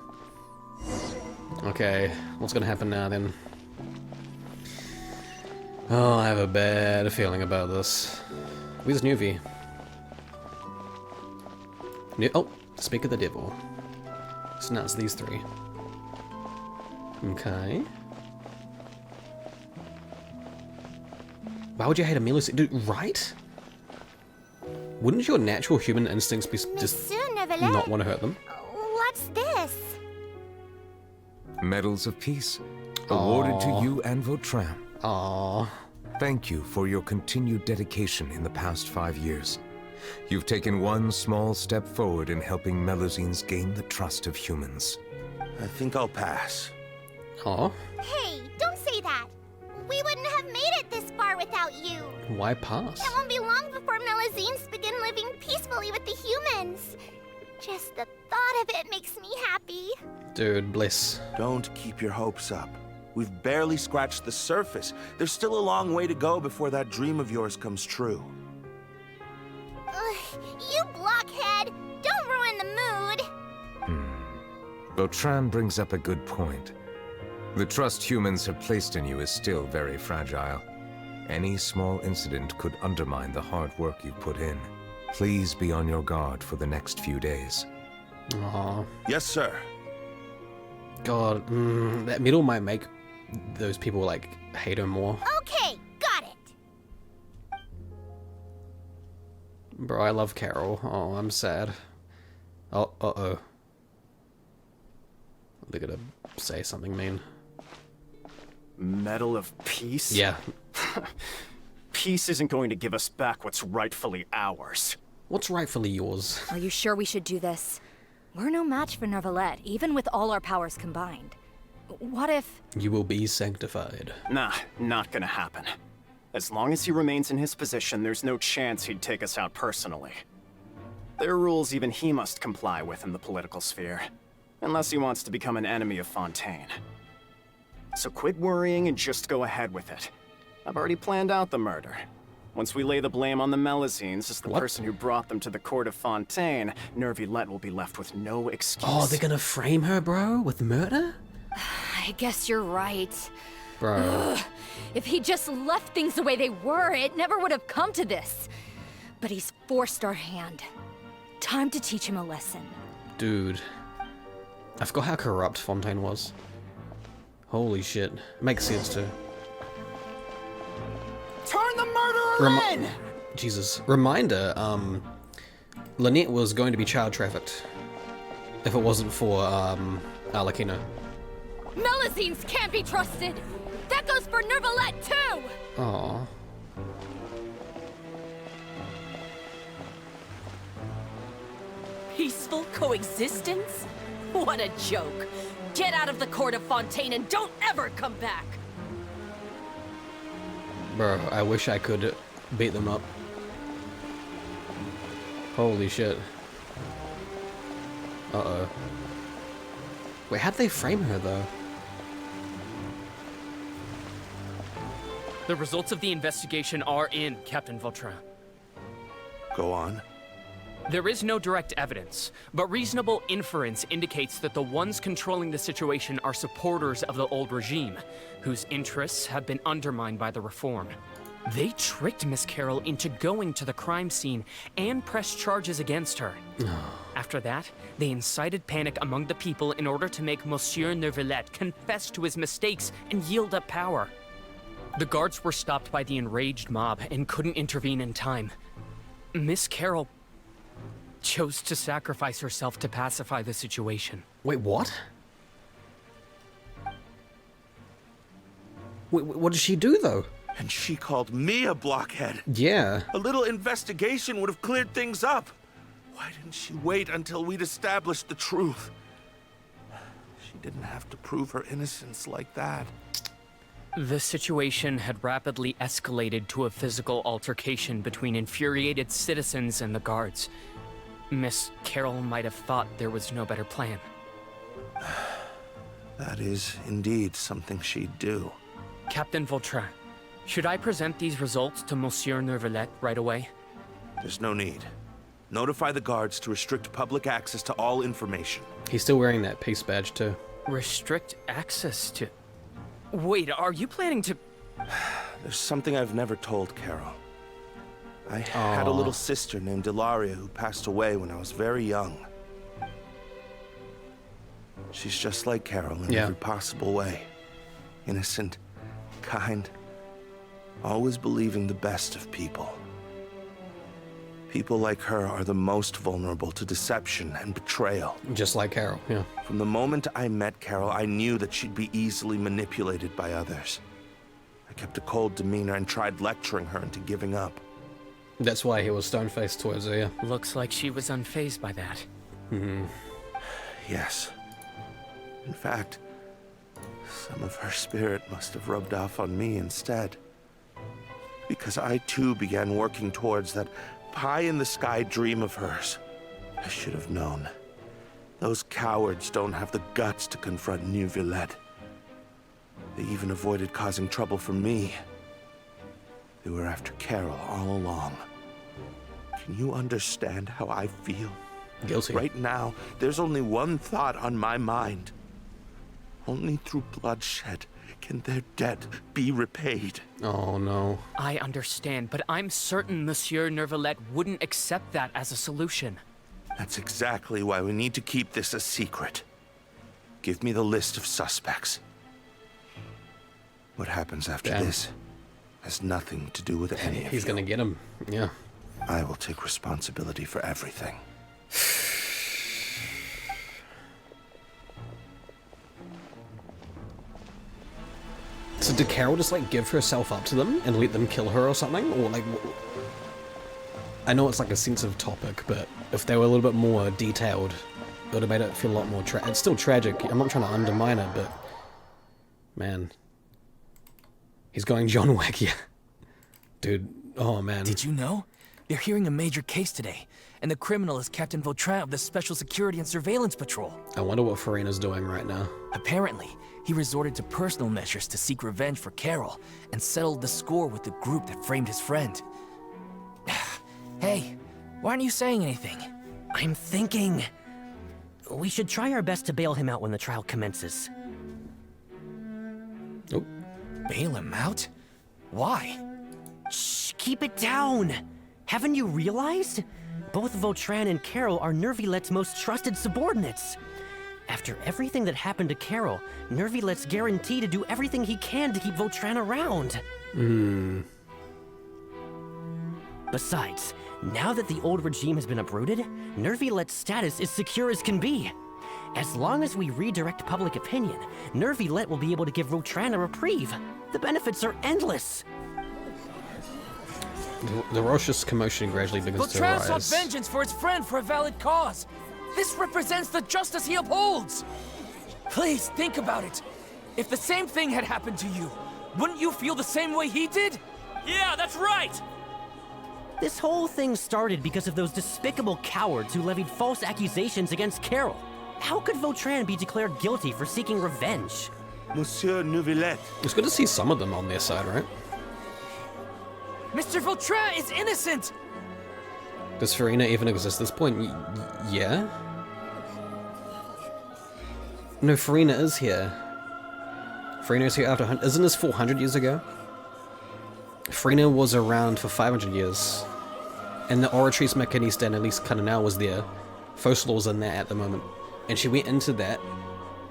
Okay, what's gonna happen now then? Oh, I have a bad feeling about this. Where's Neuvy? Oh, speak of the devil. So now it's these three. Okay. Why would you hate a melee? Dude, right? Wouldn't your natural human instincts be just not want to hurt them? What's this? Medals of Peace, awarded to you and Vautrin. Aww. Thank you for your continued dedication in the past 5 years. You've taken one small step forward in helping Melusines gain the trust of humans. I think I'll pass. Aw. Hey, don't say that. We wouldn't have made it this far without you. Why pass? It won't be long before Melusines begin living peacefully with the humans. Just the thought of it makes me happy. Dude, bliss. Don't keep your hopes up. We've barely scratched the surface. There's still a long way to go before that dream of yours comes true. You blockhead! Don't ruin the mood! Vautrin brings up a good point. The trust humans have placed in you is still very fragile. Any small incident could undermine the hard work you put in. Please be on your guard for the next few days. Aw. Yes, sir. God, that middle might make those people, like, hate her more. Okay, got it. Bro, I love Carol. Oh, I'm sad. Oh, uh-oh. They're gonna say something mean. Medal of Peace? Yeah. Peace isn't going to give us back what's rightfully ours. What's rightfully yours? Are you sure we should do this? We're no match for Neuvillette, even with all our powers combined. What if... You will be sanctified. Nah, not gonna happen. As long as he remains in his position, there's no chance he'd take us out personally. There are rules even he must comply with in the political sphere. Unless he wants to become an enemy of Fontaine. So quit worrying and just go ahead with it. I've already planned out the murder. Once we lay the blame on the Melusines as the person who brought them to the court of Fontaine, Neuvillette will be left with no excuse. Oh, they're gonna frame her, bro? With murder? I guess you're right. Bro. Ugh. If he just left things the way they were, it never would have come to this. But he's forced our hand. Time to teach him a lesson. Dude. I forgot how corrupt Fontaine was. Holy shit. Makes sense too. Turn the murderer in! Jesus. Reminder, Lynette was going to be child trafficked. If it wasn't for, Arlecchino. Melusines can't be trusted! That goes for Neuvillette too! Aww. Peaceful coexistence? What a joke. Get out of the court of Fontaine and don't ever come back! Bro, I wish I could beat them up. Holy shit. Uh-oh. Wait, how'd they frame her, though? The results of the investigation are in, Captain Vautrin. Go on. There is no direct evidence, but reasonable inference indicates that the ones controlling the situation are supporters of the old regime, whose interests have been undermined by the reform. They tricked Miss Carol into going to the crime scene and pressed charges against her. After that, they incited panic among the people in order to make Monsieur Neuvillette confess to his mistakes and yield up power. The guards were stopped by the enraged mob and couldn't intervene in time. Miss Carroll chose to sacrifice herself to pacify the situation. Wait, what? Wait, what did she do, though? And she called me a blockhead. Yeah. A little investigation would have cleared things up. Why didn't she wait until we'd established the truth? She didn't have to prove her innocence like that. The situation had rapidly escalated to a physical altercation between infuriated citizens and the guards. Miss Carroll might have thought there was no better plan. That is indeed something she'd do. Captain Vautrin, should I present these results to Monsieur Neuvillette right away? There's no need. Notify the guards to restrict public access to all information. He's still wearing that peace badge, too. Restrict access to... Wait, are you planning to... There's something I've never told Carol. I had a little sister named Ilaria who passed away when I was very young. She's just like Carol in every possible way. Innocent, kind, always believing the best of people. People like her are the most vulnerable to deception and betrayal. Just like Carol, yeah. From the moment I met Carol, I knew that she'd be easily manipulated by others. I kept a cold demeanor and tried lecturing her into giving up. That's why he was stone-faced towards her, yeah. Looks like she was unfazed by that. Yes. In fact, some of her spirit must have rubbed off on me instead. Because I too began working towards that pie-in-the-sky dream of hers. I should have known. Those cowards don't have the guts to confront Neuvillette. They even avoided causing trouble for me. They were after Carol all along. Can you understand how I feel? Guilty. Right now, there's only one thought on my mind. Only through bloodshed can their debt be repaid. Oh, no. I understand, but I'm certain Monsieur Neuvillette wouldn't accept that as a solution. That's exactly why we need to keep this a secret. Give me the list of suspects. What happens after this has nothing to do with any of you. He's gonna get him, yeah. I will take responsibility for everything. So did Carol just, like, give herself up to them and let them kill her or something? Or, like... I know it's, like, a sensitive topic, but if they were a little bit more detailed, it would have made it feel a lot more It's still tragic. I'm not trying to undermine it, but... Man. He's going John Wick, yeah. Dude, oh, man. Did you know? They're hearing a major case today, and the criminal is Captain Vautrin of the Special Security and Surveillance Patrol. I wonder what Farina's doing right now. Apparently, he resorted to personal measures to seek revenge for Carol and settled the score with the group that framed his friend. Hey, why aren't you saying anything? I'm thinking... we should try our best to bail him out when the trial commences. Oh. Bail him out? Why? Shh, keep it down! Haven't you realized? Both Vautrin and Carol are Neuvillette's most trusted subordinates. After everything that happened to Carol, Neuvillette's guaranteed to do everything he can to keep Vautrin around. Besides, now that the old regime has been uprooted, Neuvillette's status is secure as can be. As long as we redirect public opinion, Neuvillette will be able to give Vautrin a reprieve. The benefits are endless. The raucous commotion gradually begins to Vautrin rise. sought vengeance for his friend for a valid cause. This represents the justice he upholds. Please think about it. If the same thing had happened to you, wouldn't you feel the same way he did? Yeah, that's right! This whole thing started because of those despicable cowards who levied false accusations against Carol. How could Vautrin be declared guilty for seeking revenge? Monsieur Neuvillette. It's good to see some of them on their side, right? Mr. Vautrin is innocent! Does Farina even exist at this point? Yeah? No, Farina is here. Farina is here after... Isn't this 400 years ago? Farina was around for 500 years. And the Oratrice Mechanista, at least kind of now, was there. Fossil's in there at the moment. And she went into that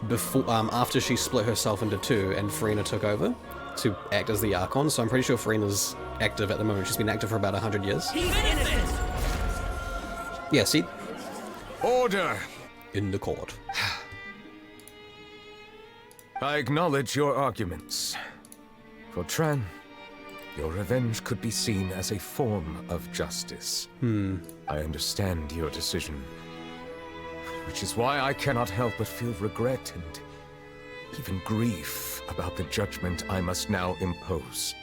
before, after she split herself into two and Farina took over. to act as the Archon, so I'm pretty sure Farina's active at the moment. She's been active for about 100 years. Yeah, see? Order! In the court. I acknowledge your arguments. Vautrin, your revenge could be seen as a form of justice. I understand your decision, which is why I cannot help but feel regret and even grief about the judgment I must now impose.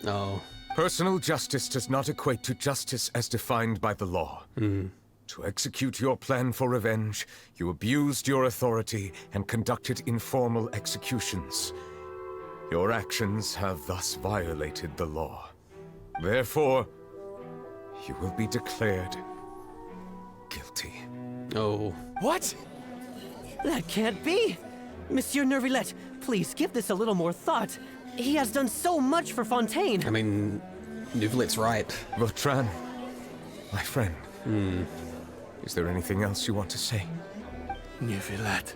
Oh. Personal justice does not equate to justice as defined by the law. To execute your plan for revenge, you abused your authority and conducted informal executions. Your actions have thus violated the law. Therefore, you will be declared guilty. Oh. What? That can't be! Monsieur Neuvillette, please give this a little more thought. He has done so much for Fontaine. I mean, Neuvillette's right. Vautrin, my friend. Is there anything else you want to say? Neuvillette,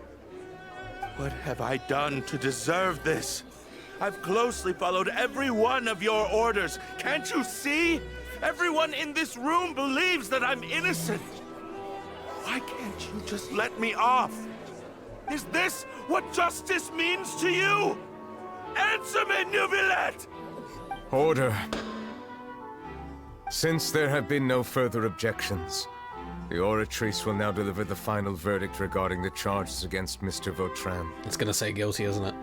what have I done to deserve this? I've closely followed every one of your orders. Can't you see? Everyone in this room believes that I'm innocent. Why can't you just let me off? Is this what justice means to you? Answer me, Neuvillette! Order. Since there have been no further objections, the Oratrice will now deliver the final verdict regarding the charges against Mr. Vautrin. It's gonna say guilty, isn't it?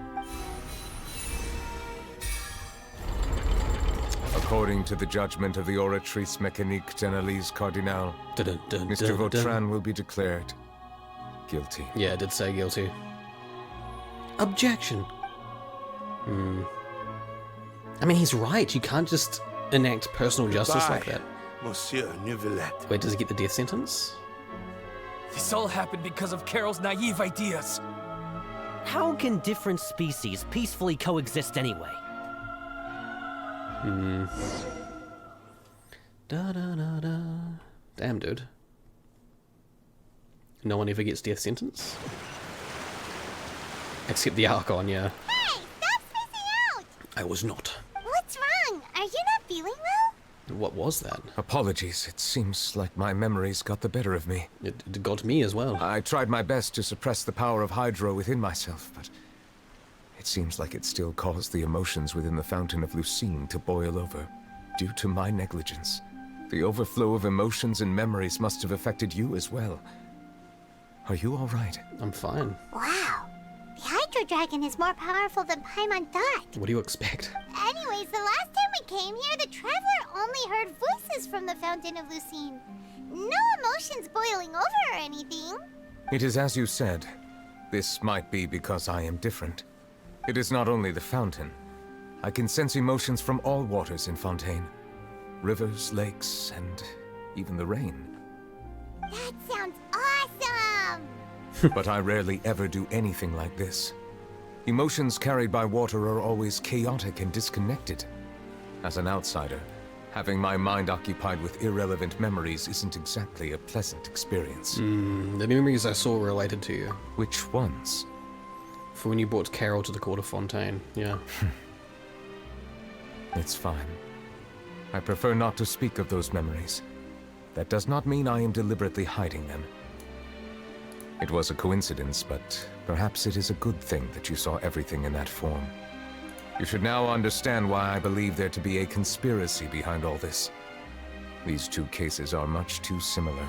According to the judgment of the Oratrice Mécanique d'Analyse Cardinal, Mr. Vautrin will be declared guilty. Yeah, it did say guilty. Objection. I mean, he's right. You can't just enact personal justice like that. Monsieur Neuvillette. Wait, does he get the death sentence? This all happened because of Carol's naive ideas. How can different species peacefully coexist anyway? Da da da da. Damn, dude. No one ever gets death sentence? Except the Archon, yeah. Hey, stop spacing out! I was not. What's wrong? Are you not feeling well? What was that? Apologies, it seems like my memories got the better of me. It got me as well. I tried my best to suppress the power of Hydro within myself, but it seems like it still caused the emotions within the Fountain of Lucine to boil over, due to my negligence. The overflow of emotions and memories must have affected you as well. Are you all right? I'm fine. Wow. The Hydro Dragon is more powerful than Paimon thought. What do you expect? Anyways, the last time we came here, the Traveler only heard voices from the Fountain of Lucine. No emotions boiling over or anything. It is as you said. This might be because I am different. It is not only the fountain. I can sense emotions from all waters in Fontaine. Rivers, lakes, and even the rain. That sounds awesome! But I rarely ever do anything like this. Emotions carried by water are always chaotic and disconnected. As an outsider, having my mind occupied with irrelevant memories isn't exactly a pleasant experience. The memories I saw were related to you. Which ones? For when you brought Carol to the court of Fontaine, yeah. It's fine. I prefer not to speak of those memories. That does not mean I am deliberately hiding them. It was a coincidence, but perhaps it is a good thing that you saw everything in that form. You should now understand why I believe there to be a conspiracy behind all this. These two cases are much too similar.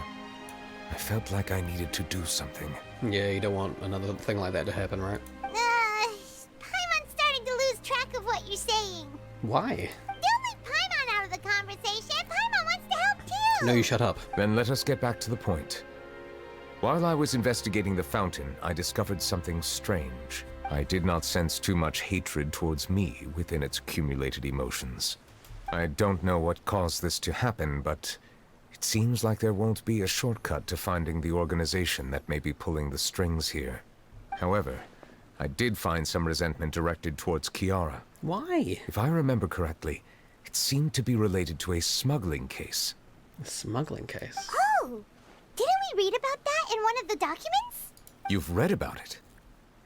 I felt like I needed to do something. Yeah, you don't want another thing like that to happen, right? Paimon's starting to lose track of what you're saying. Why? Don't leave Paimon out of the conversation. Paimon wants to help too. No, you shut up. Then let us get back to the point. While I was investigating the fountain, I discovered something strange. I did not sense too much hatred towards me within its accumulated emotions. I don't know what caused this to happen, but it seems like there won't be a shortcut to finding the organization that may be pulling the strings here. However, I did find some resentment directed towards Kiara. Why? If I remember correctly, it seemed to be related to a smuggling case. A smuggling case? Oh! Didn't we read about that in one of the documents? You've read about it?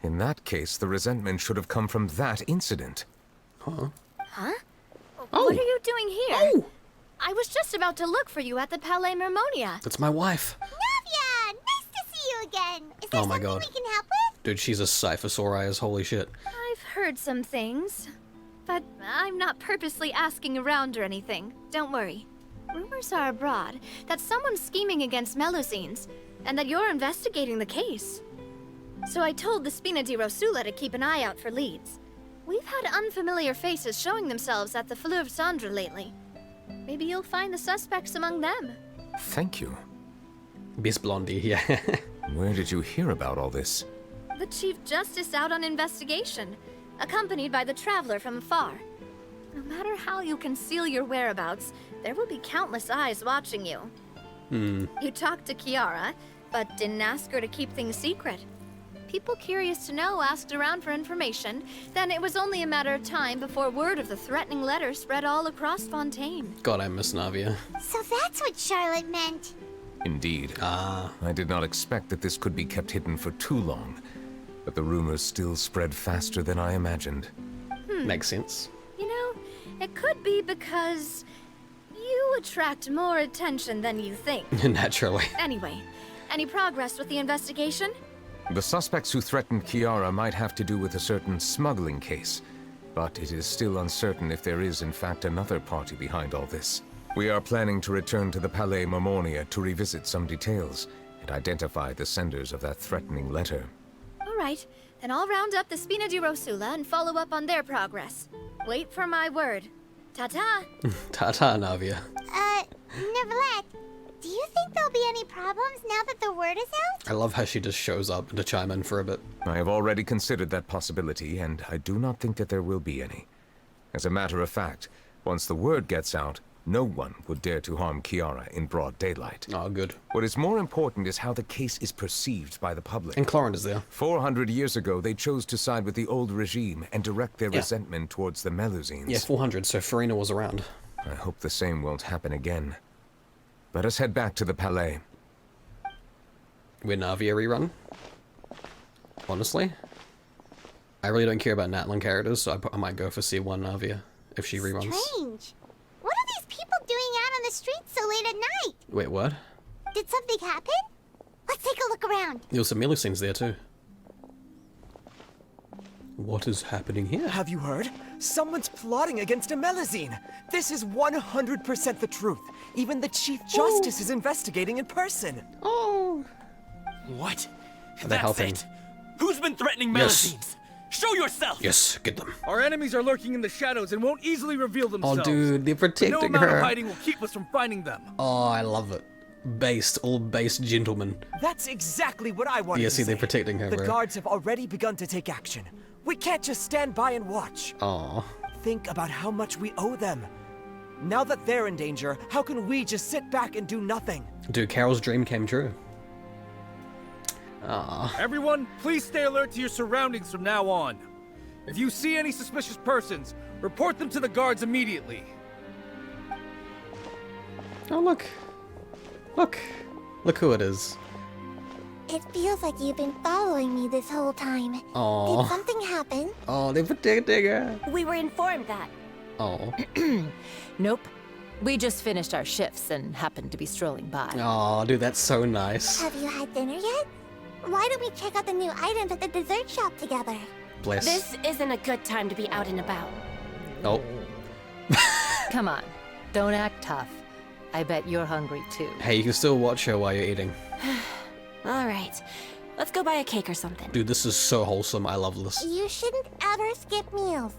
In that case, the resentment should have come from that incident. Huh? Huh? Oh. What are you doing here? Oh! I was just about to look for you at the Palais Mermonia. That's my wife. Navia! Nice to see you again! Is there Oh my something god. we can help with? Dude, she's a Cyphosaurus, holy shit. I've heard some things, but I'm not purposely asking around or anything. Don't worry. Rumors are abroad that someone's scheming against Melusines, and that you're investigating the case. So I told the Spina di Rosula to keep an eye out for leads. We've had unfamiliar faces showing themselves at the Fleuve Cendre lately. Maybe you'll find the suspects among them. Thank you. Miss Blondie, yeah. Where did you hear about all this? The Chief Justice out on investigation, accompanied by the Traveler from afar. No matter how you conceal your whereabouts, there will be countless eyes watching you. You talked to Kiara, but didn't ask her to keep things secret. People curious to know asked around for information, then it was only a matter of time before word of the threatening letter spread all across Fontaine. God, I miss Navia. So that's what Charlotte meant. Indeed. Ah. I did not expect that this could be kept hidden for too long, but the rumors still spread faster than I imagined. Makes sense. You know, it could be because you attract more attention than you think. Naturally. Anyway, any progress with the investigation? The suspects who threatened Kiara might have to do with a certain smuggling case, but it is still uncertain if there is in fact another party behind all this. We are planning to return to the Palais Mermonia to revisit some details and identify the senders of that threatening letter. All right, then I'll round up the Spina di Rosula and follow up on their progress. Wait for my word. Ta-ta! Ta-ta, Navia. Neuvillette, do you think there'll be any problems now that the word is out? I love how she just shows up to chime in for a bit. I have already considered that possibility, and I do not think that there will be any. As a matter of fact, once the word gets out, no one would dare to harm Kiara in broad daylight. Oh, good. What is more important is how the case is perceived by the public. And Clorin is there. 400 years ago, they chose to side with the old regime and direct their resentment towards the Melusines. Yeah, 400, so Farina was around. I hope the same won't happen again. Let us head back to the Palais. We're Navia rerun. Honestly, I really don't care about Natlan characters, so I might go for C1 Navia if she reruns. Strange. What are these people doing out on the streets so late at night? Wait, what? Did something happen? Let's take a look around. There were some Melusines there too. What is happening here? Have you heard? Someone's plotting against a Melusine. This is 100% the truth. Even the Chief Justice is investigating in person. Oh. What? Are they That's helping? it. Who's been threatening Yes. Melusines? Show yourself! Yes, get them. Our enemies are lurking in the shadows and won't easily reveal themselves. Oh, dude, they're But no protecting amount her. of hiding will keep us from finding them. Oh, I love it. Based, all based gentlemen. That's exactly what I wanted Yeah, to see, say. they're protecting her, The bro. guards have already begun to take action. We can't just stand by and watch. Aw. Think about how much we owe them. Now that they're in danger, how can we just sit back and do nothing? Dude, Carol's dream came true. Aw. Everyone, please stay alert to your surroundings from now on. If you see any suspicious persons, report them to the guards immediately. Oh, look. Look. Look who it is. It feels like you've been following me this whole time. Aw. Did something happen? Oh, they're protecting her. We were informed that. Oh. Nope. We just finished our shifts and happened to be strolling by. Oh, dude, that's so nice. Have you had dinner yet? Why don't we check out the new items at the dessert shop together? Bless. This isn't a good time to be out and about. Oh. Come on. Don't act tough. I bet you're hungry too. Hey, you can still watch her while you're eating. All right. Let's go buy a cake or something. Dude, this is so wholesome. I love this. You shouldn't ever skip meals.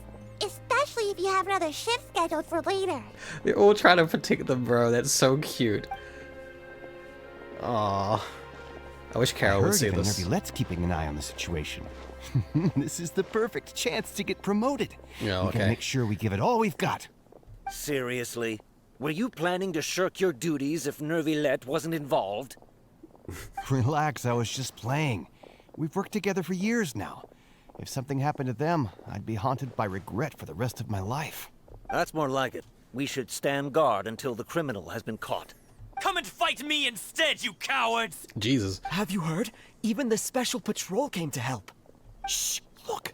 Especially if you have another shift scheduled for later. They're all trying to protect them, bro. That's so cute. Aw. I wish Carol would see this. Neuvillette's keeping an eye on the situation. This is the perfect chance to get promoted. Yeah, We okay. gotta make sure we give it all we've got. Seriously? Were you planning to shirk your duties if Neuvillette wasn't involved? Relax, I was just playing. We've worked together for years now. If something happened to them, I'd be haunted by regret for the rest of my life. That's more like it. We should stand guard until the criminal has been caught. Come and fight me instead, you cowards! Jesus. Have you heard? Even the Special Patrol came to help. Shh! Look!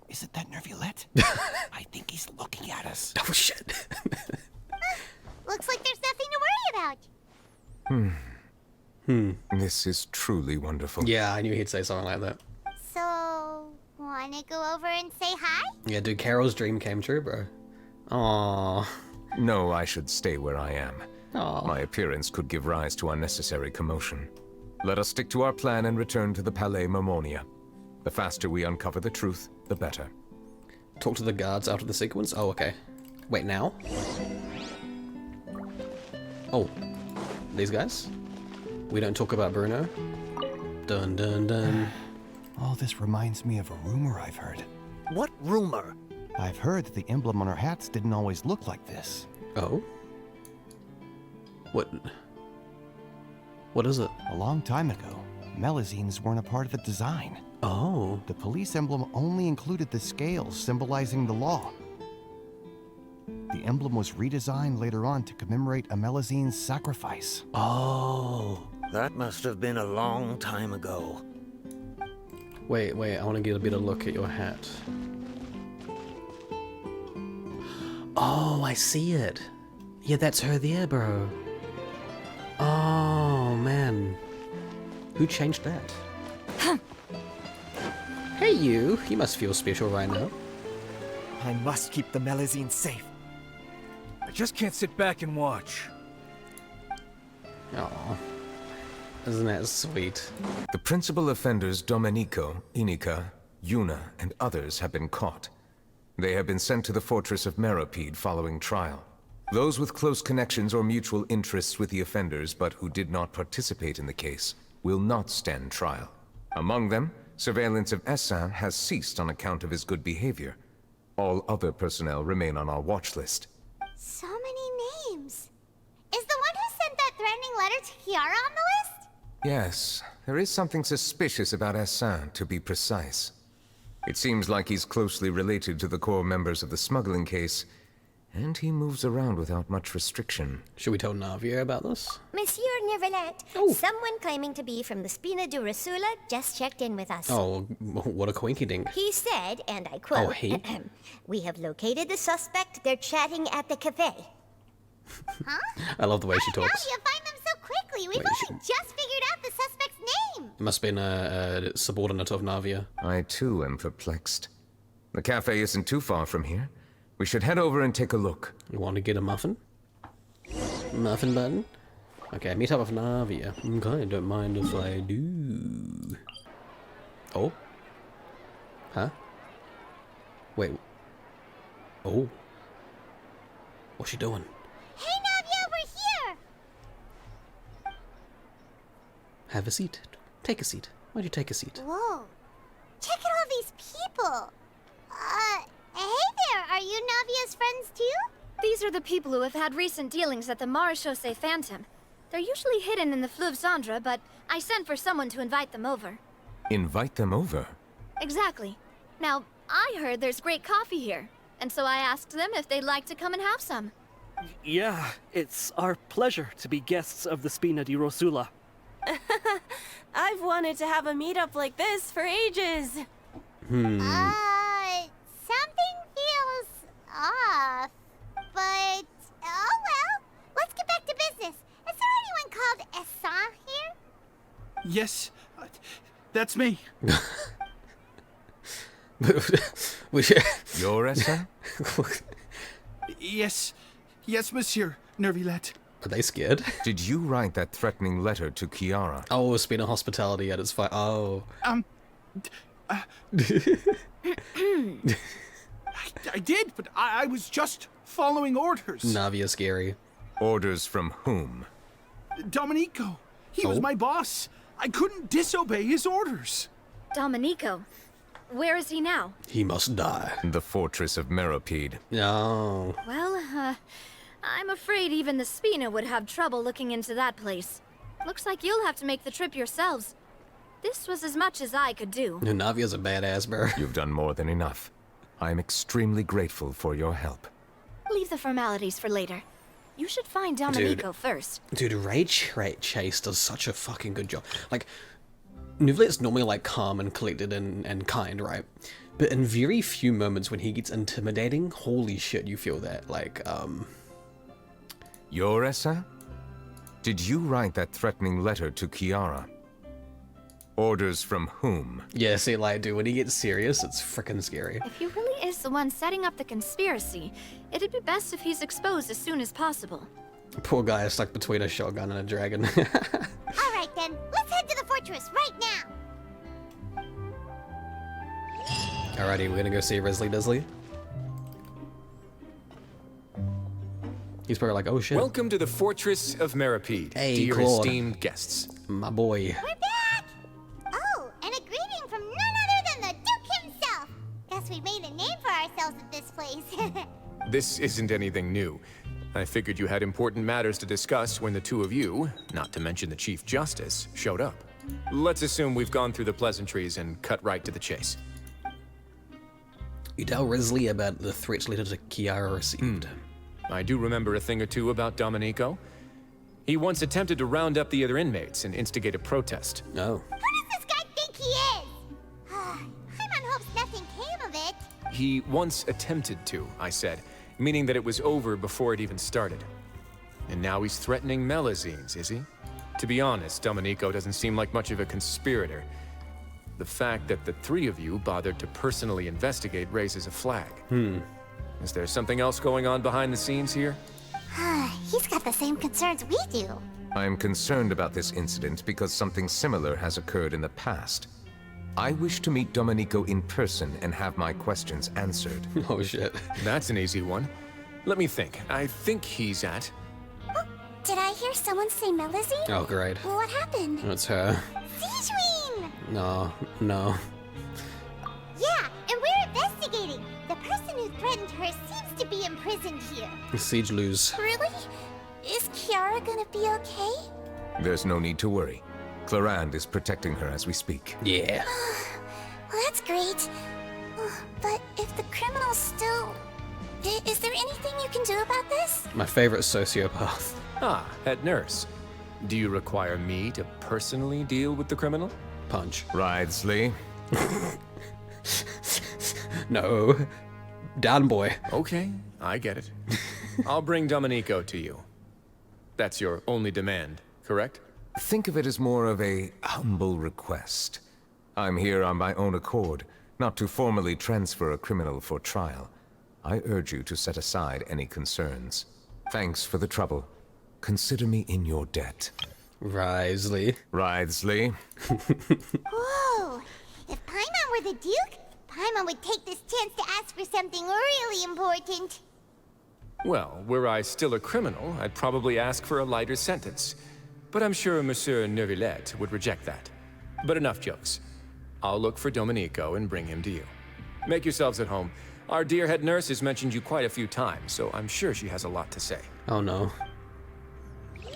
Isn't that Neuvillette? I think he's looking at us. Oh shit. Looks like there's nothing to worry about. This is truly wonderful. Yeah, I knew he'd say something like that. So, wanna go over and say hi? Yeah, dude, Carol's dream came true, bro. Aww. No, I should stay where I am. Aww. My appearance could give rise to unnecessary commotion. Let us stick to our plan and return to the Palais Mermonia. The faster we uncover the truth, the better. Talk to the guards after the sequence? Oh, okay. Wait, now? Oh. These guys? We don't talk about Bruno? Dun dun dun. All this reminds me of a rumor I've heard. What rumor? I've heard that the emblem on our hats didn't always look like this. Oh? What is it? A long time ago, Melazines weren't a part of the design. Oh. The police emblem only included the scales symbolizing the law. The emblem was redesigned later on to commemorate a Melazine's sacrifice. Oh. That must have been a long time ago. Wait, I want to get a better look at your hat. Oh, I see it. Yeah, that's her there, bro. Oh, man. Who changed that? Hey, you. You must feel special right now. I must keep the Melazine safe. I just can't sit back and watch. Aw. Isn't that sweet? The principal offenders Domenico, Inica, Yuna, and others have been caught. They have been sent to the fortress of Meropide following trial. Those with close connections or mutual interests with the offenders but who did not participate in the case will not stand trial. Among them, surveillance of Essin has ceased on account of his good behavior. All other personnel remain on our watch list. So many names. Is the one who sent that threatening letter to Kiara on the list? Yes, there is something suspicious about Essin, to be precise. It seems like he's closely related to the core members of the smuggling case, and he moves around without much restriction. Should we tell Navia about this? Monsieur Neuvillette, someone claiming to be from the Spina di Rosula just checked in with us. Oh, what a quinky dink. He said, and I quote, Oh, he? "We have located the suspect. They're chatting at the cafe." Huh? I love the way she How talks. do you find them so quickly? We've Wait, only just figured out the suspect's name. It must have been a subordinate of Navia. I too am perplexed. The cafe isn't too far from here. We should head over and take a look. You want to get a muffin? Muffin button? Okay, meet up with Navia. Okay, don't mind if I do. Oh? Huh? Wait. Oh. What's she doing? Hey, Navia, we're here. Have a seat. Take a seat. Why'd you take a seat? Whoa. Check out all these people. Hey there, are you Navia's friends too? These are the people who have had recent dealings at the Marechaussee Phantom. They're usually hidden in the Fleuve Cendre, but I sent for someone to invite them over. Invite them over? Exactly. Now, I heard there's great coffee here, and so I asked them if they'd like to come and have some. Yeah, it's our pleasure to be guests of the Spina di Rosula. I've wanted to have a meetup like this for ages. Something feels off. But, oh well. Let's get back to business. Is there anyone called Essin here? Yes, that's me. You're Essin? Yes, Monsieur Neuvillette. Are they scared? Did you write that threatening letter to Kiara? Oh, it's been a hospitality at its fight. Oh. I did, but I was just following orders. Navia scary. Orders from whom? Domenico. He was my boss. I couldn't disobey his orders. Domenico. Where is he now? He must die. The fortress of Meropide. No. Well, I'm afraid even the Spina would have trouble looking into that place. Looks like you'll have to make the trip yourselves. This was as much as I could do. Navia's a badass, bro. You've done more than enough. I am extremely grateful for your help. Leave the formalities for later. You should find Domenico first. Dude, Ray Chase does such a fucking good job. Like, Neuvlette's normally like calm and collected and kind, right? But in very few moments when he gets intimidating, holy shit, you feel that. Like, Your Essa? Did you write that threatening letter to Kiara? Orders from whom? Yeah, see, like, dude, when he gets serious, it's freaking scary. If he really is the one setting up the conspiracy, it'd be best if he's exposed as soon as possible. Poor guy is stuck between a shotgun and a dragon. Alright then, let's head to the fortress right now! Alrighty, we're gonna go see Risley Disley. He's probably like, oh shit. Welcome to the Fortress of Meripede, Hey, dear Claude. esteemed guests. My boy. We're back! Oh, and a greeting from none other than the Duke himself! Guess we made a name for ourselves at this place. This isn't anything new. I figured you had important matters to discuss when the two of you, not to mention the Chief Justice, showed up. Let's assume we've gone through the pleasantries and cut right to the chase. You tell Risley about the threat letter to Kiara received. I do remember a thing or two about Domenico. He once attempted to round up the other inmates and instigate a protest. Oh. Who does this guy think he is? Paimon hopes nothing came of it. He once attempted to, I said, meaning that it was over before it even started. And now he's threatening Melazines, is he? To be honest, Domenico doesn't seem like much of a conspirator. The fact that the three of you bothered to personally investigate raises a flag. Is there something else going on behind the scenes here? He's got the same concerns we do. I am concerned about this incident because something similar has occurred in the past. I wish to meet Domenico in person and have my questions answered. Oh shit. That's an easy one. Let me think. I think he's at... Did I hear someone say Melazine? Oh, great. What happened? It's her. Siegeween! No. Yeah, and we're investigating. The person who threatened her seems to be imprisoned here. Siege lose. Really? Is Kiara gonna be okay? There's no need to worry. Clarande is protecting her as we speak. Yeah. Well, that's great. But if the criminal's still... Is there anything you can do about this? My favorite sociopath. Ah, head nurse. Do you require me to personally deal with the criminal? Punch. Ridesley. No. Down boy. Okay, I get it. I'll bring Domenico to you. That's your only demand, correct? Think of it as more of a humble request. I'm here on my own accord, not to formally transfer a criminal for trial. I urge you to set aside any concerns. Thanks for the trouble. Consider me in your debt. Risley. Ridesley. Whoa! If Paimon were the Duke, Paimon would take this chance to ask for something really important. Well, were I still a criminal, I'd probably ask for a lighter sentence. But I'm sure Monsieur Neuvillette would reject that. But enough jokes. I'll look for Domenico and bring him to you. Make yourselves at home. Our dear head nurse has mentioned you quite a few times, so I'm sure she has a lot to say. Oh no.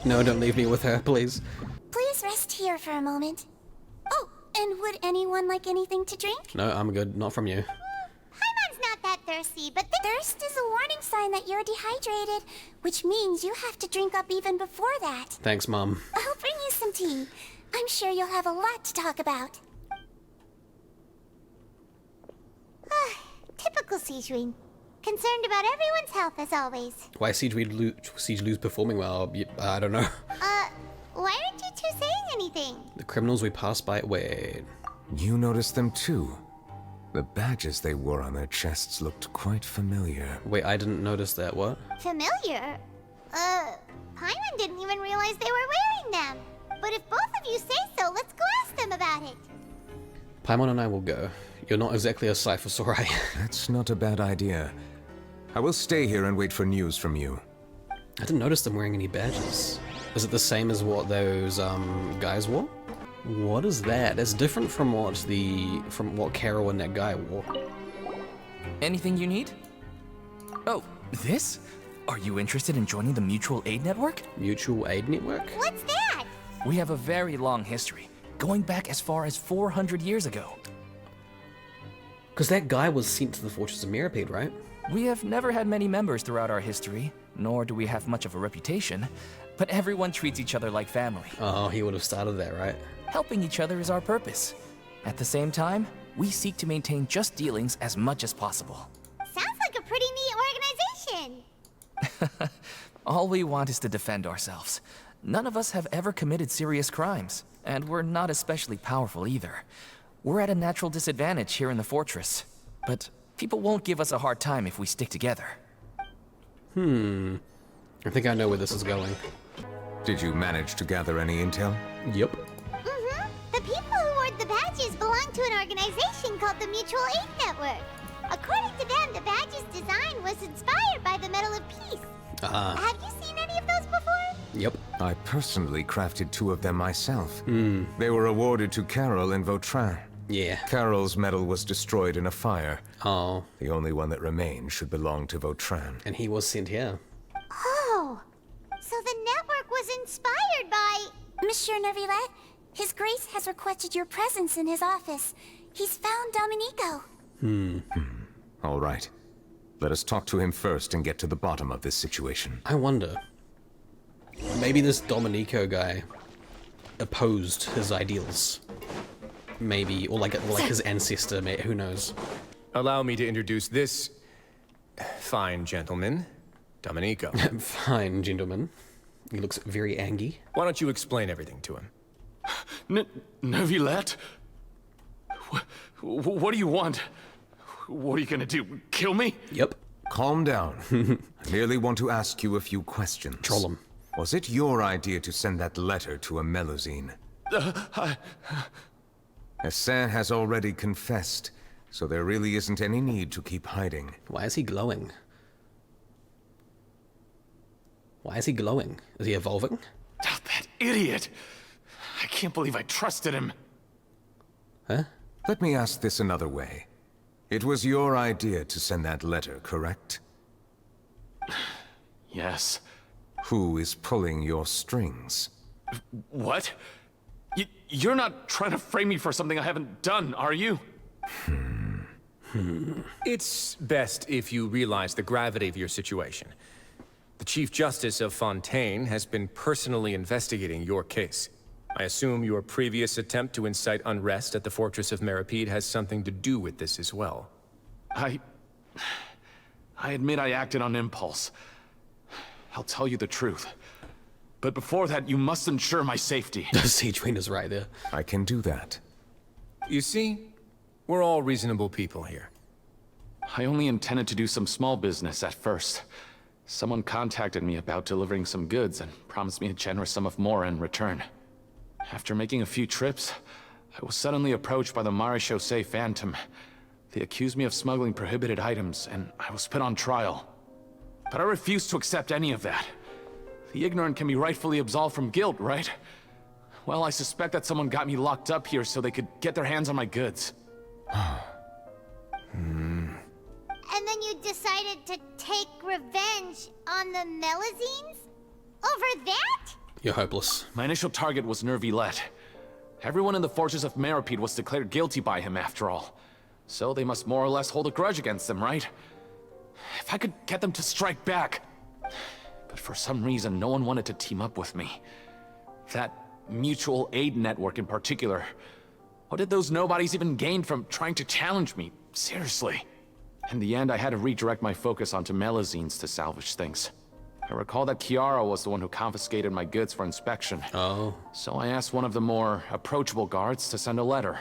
No, don't leave me with her, please. Please rest here for a moment. Oh, and would anyone like anything to drink? No, I'm good. Not from you. Paimon's not that thirsty, but thirst is a warning sign that you're dehydrated, which means you have to drink up even before that. Thanks, Mom. I'll bring you some tea. I'm sure you'll have a lot to talk about. Typical Siegeween. Concerned about everyone's health as always. Why Siege lose performing well? I don't know. Why aren't you two saying anything? The criminals we passed by. Wait. You noticed them too. The badges they wore on their chests looked quite familiar. Wait, I didn't notice that. What? Familiar? Paimon didn't even realize they were wearing them. But if both of you say so, let's go ask them about it. Paimon and I will go. You're not exactly a sight for sore eye. That's not a bad idea. I will stay here and wait for news from you. I didn't notice them wearing any badges. Is it the same as what those guys wore? What is that? It's different from what Carol and that guy wore. Anything you need? Oh, this? Are you interested in joining the Mutual Aid Network? Mutual Aid Network? What's that? We have a very long history, going back as far as 400 years ago. Because that guy was sent to the Fortress of Meripede, right? We have never had many members throughout our history, nor do we have much of a reputation, but everyone treats each other like family. Oh, he would have started that, right? Helping each other is our purpose. At the same time, we seek to maintain just dealings as much as possible. Sounds like a pretty neat organization. All we want is to defend ourselves. None of us have ever committed serious crimes, and we're not especially powerful either. We're at a natural disadvantage here in the fortress, but people won't give us a hard time if we stick together. I think I know where this is going. Did you manage to gather any intel? Yep. Mm-hmm. The people who wore the badges belong to an organization called the Mutual Aid Network. According to them, the badge's design was inspired by the Medal of Peace. Have you seen any of those before? Yep. I personally crafted 2 of them myself. They were awarded to Carol and Vautrin. Yeah. Carol's medal was destroyed in a fire. Oh. The only one that remained should belong to Vautrin. And he was sent here. Oh, so the network was inspired by... Monsieur Neuvillette, His Grace has requested your presence in his office. He's found Domenico. All right. Let us talk to him first and get to the bottom of this situation. I wonder. Maybe this Domenico guy opposed his ideals. Maybe, or like his ancestor, who knows. Allow me to introduce this fine gentleman, Domenico. Fine gentleman. He looks very angry. Why don't you explain everything to him? Neuvillette? What do you want? What are you gonna do? Kill me? Yep. Calm down. I merely want to ask you a few questions. Troll him. Was it your idea to send that letter to a Melusine? Essin has already confessed, so there really isn't any need to keep hiding. Why is he glowing? Why is he glowing? Is he evolving? Oh, that idiot! I can't believe I trusted him. Huh? Let me ask this another way. It was your idea to send that letter, correct? Yes. Who is pulling your strings? What? You're not trying to frame me for something I haven't done, are you? It's best if you realize the gravity of your situation. The Chief Justice of Fontaine has been personally investigating your case. I assume your previous attempt to incite unrest at the Fortress of Meripede has something to do with this as well. I admit I acted on impulse. I'll tell you the truth. But before that, you must ensure my safety. Siege Queen is right there. I can do that. You see, we're all reasonable people here. I only intended to do some small business at first. Someone contacted me about delivering some goods and promised me a generous sum of more in return. After making a few trips, I was suddenly approached by the Marechaussee Phantom. They accused me of smuggling prohibited items, and I was put on trial. But I refused to accept any of that. The ignorant can be rightfully absolved from guilt, right? Well, I suspect that someone got me locked up here so they could get their hands on my goods. And then you decided to take revenge on the Melusines? Over that? You're hopeless. My initial target was Neuvillette. Everyone in the Fortress of Meripede was declared guilty by him, after all. So they must more or less hold a grudge against them, right? If I could get them to strike back. But for some reason, no one wanted to team up with me. That mutual aid network in particular. What did those nobodies even gain from trying to challenge me? Seriously. In the end, I had to redirect my focus onto Melusines to salvage things. I recall that Chiara was the one who confiscated my goods for inspection. Oh. So I asked one of the more approachable guards to send a letter,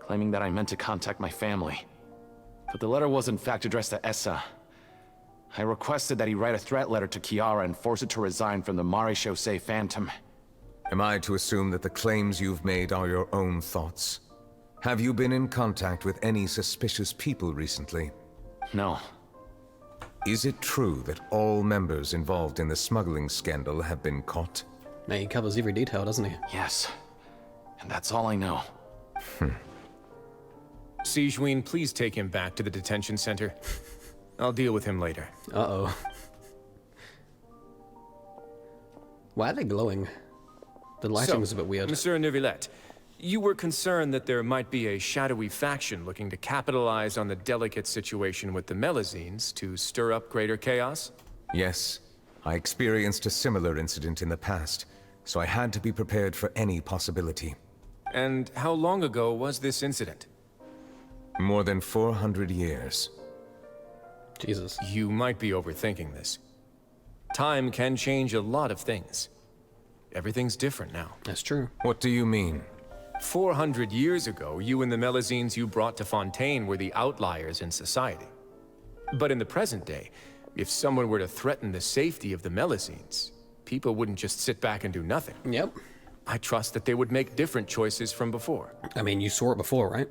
claiming that I meant to contact my family. But the letter was in fact addressed to Essa. I requested that he write a threat letter to Chiara and force her to resign from the Marechaussee Phantom. Am I to assume that the claims you've made are your own thoughts? Have you been in contact with any suspicious people recently? No. Is it true that all members involved in the smuggling scandal have been caught? Man, he covers every detail, doesn't he? Yes. And that's all I know. Sijuin, please take him back to the detention center. I'll deal with him later. Uh-oh. Why are they glowing? The lighting was a bit weird. Monsieur Neuvillette, you were concerned that there might be a shadowy faction looking to capitalize on the delicate situation with the Melusines to stir up greater chaos? Yes. I experienced a similar incident in the past, so I had to be prepared for any possibility. And how long ago was this incident? More than 400 years. Jesus. You might be overthinking this. Time can change a lot of things. Everything's different now. That's true. What do you mean? 400 years ago, you and the Melazines you brought to Fontaine were the outliers in society. But in the present day, if someone were to threaten the safety of the Melazines, people wouldn't just sit back and do nothing. Yep. I trust that they would make different choices from before. I mean, you saw it before, right?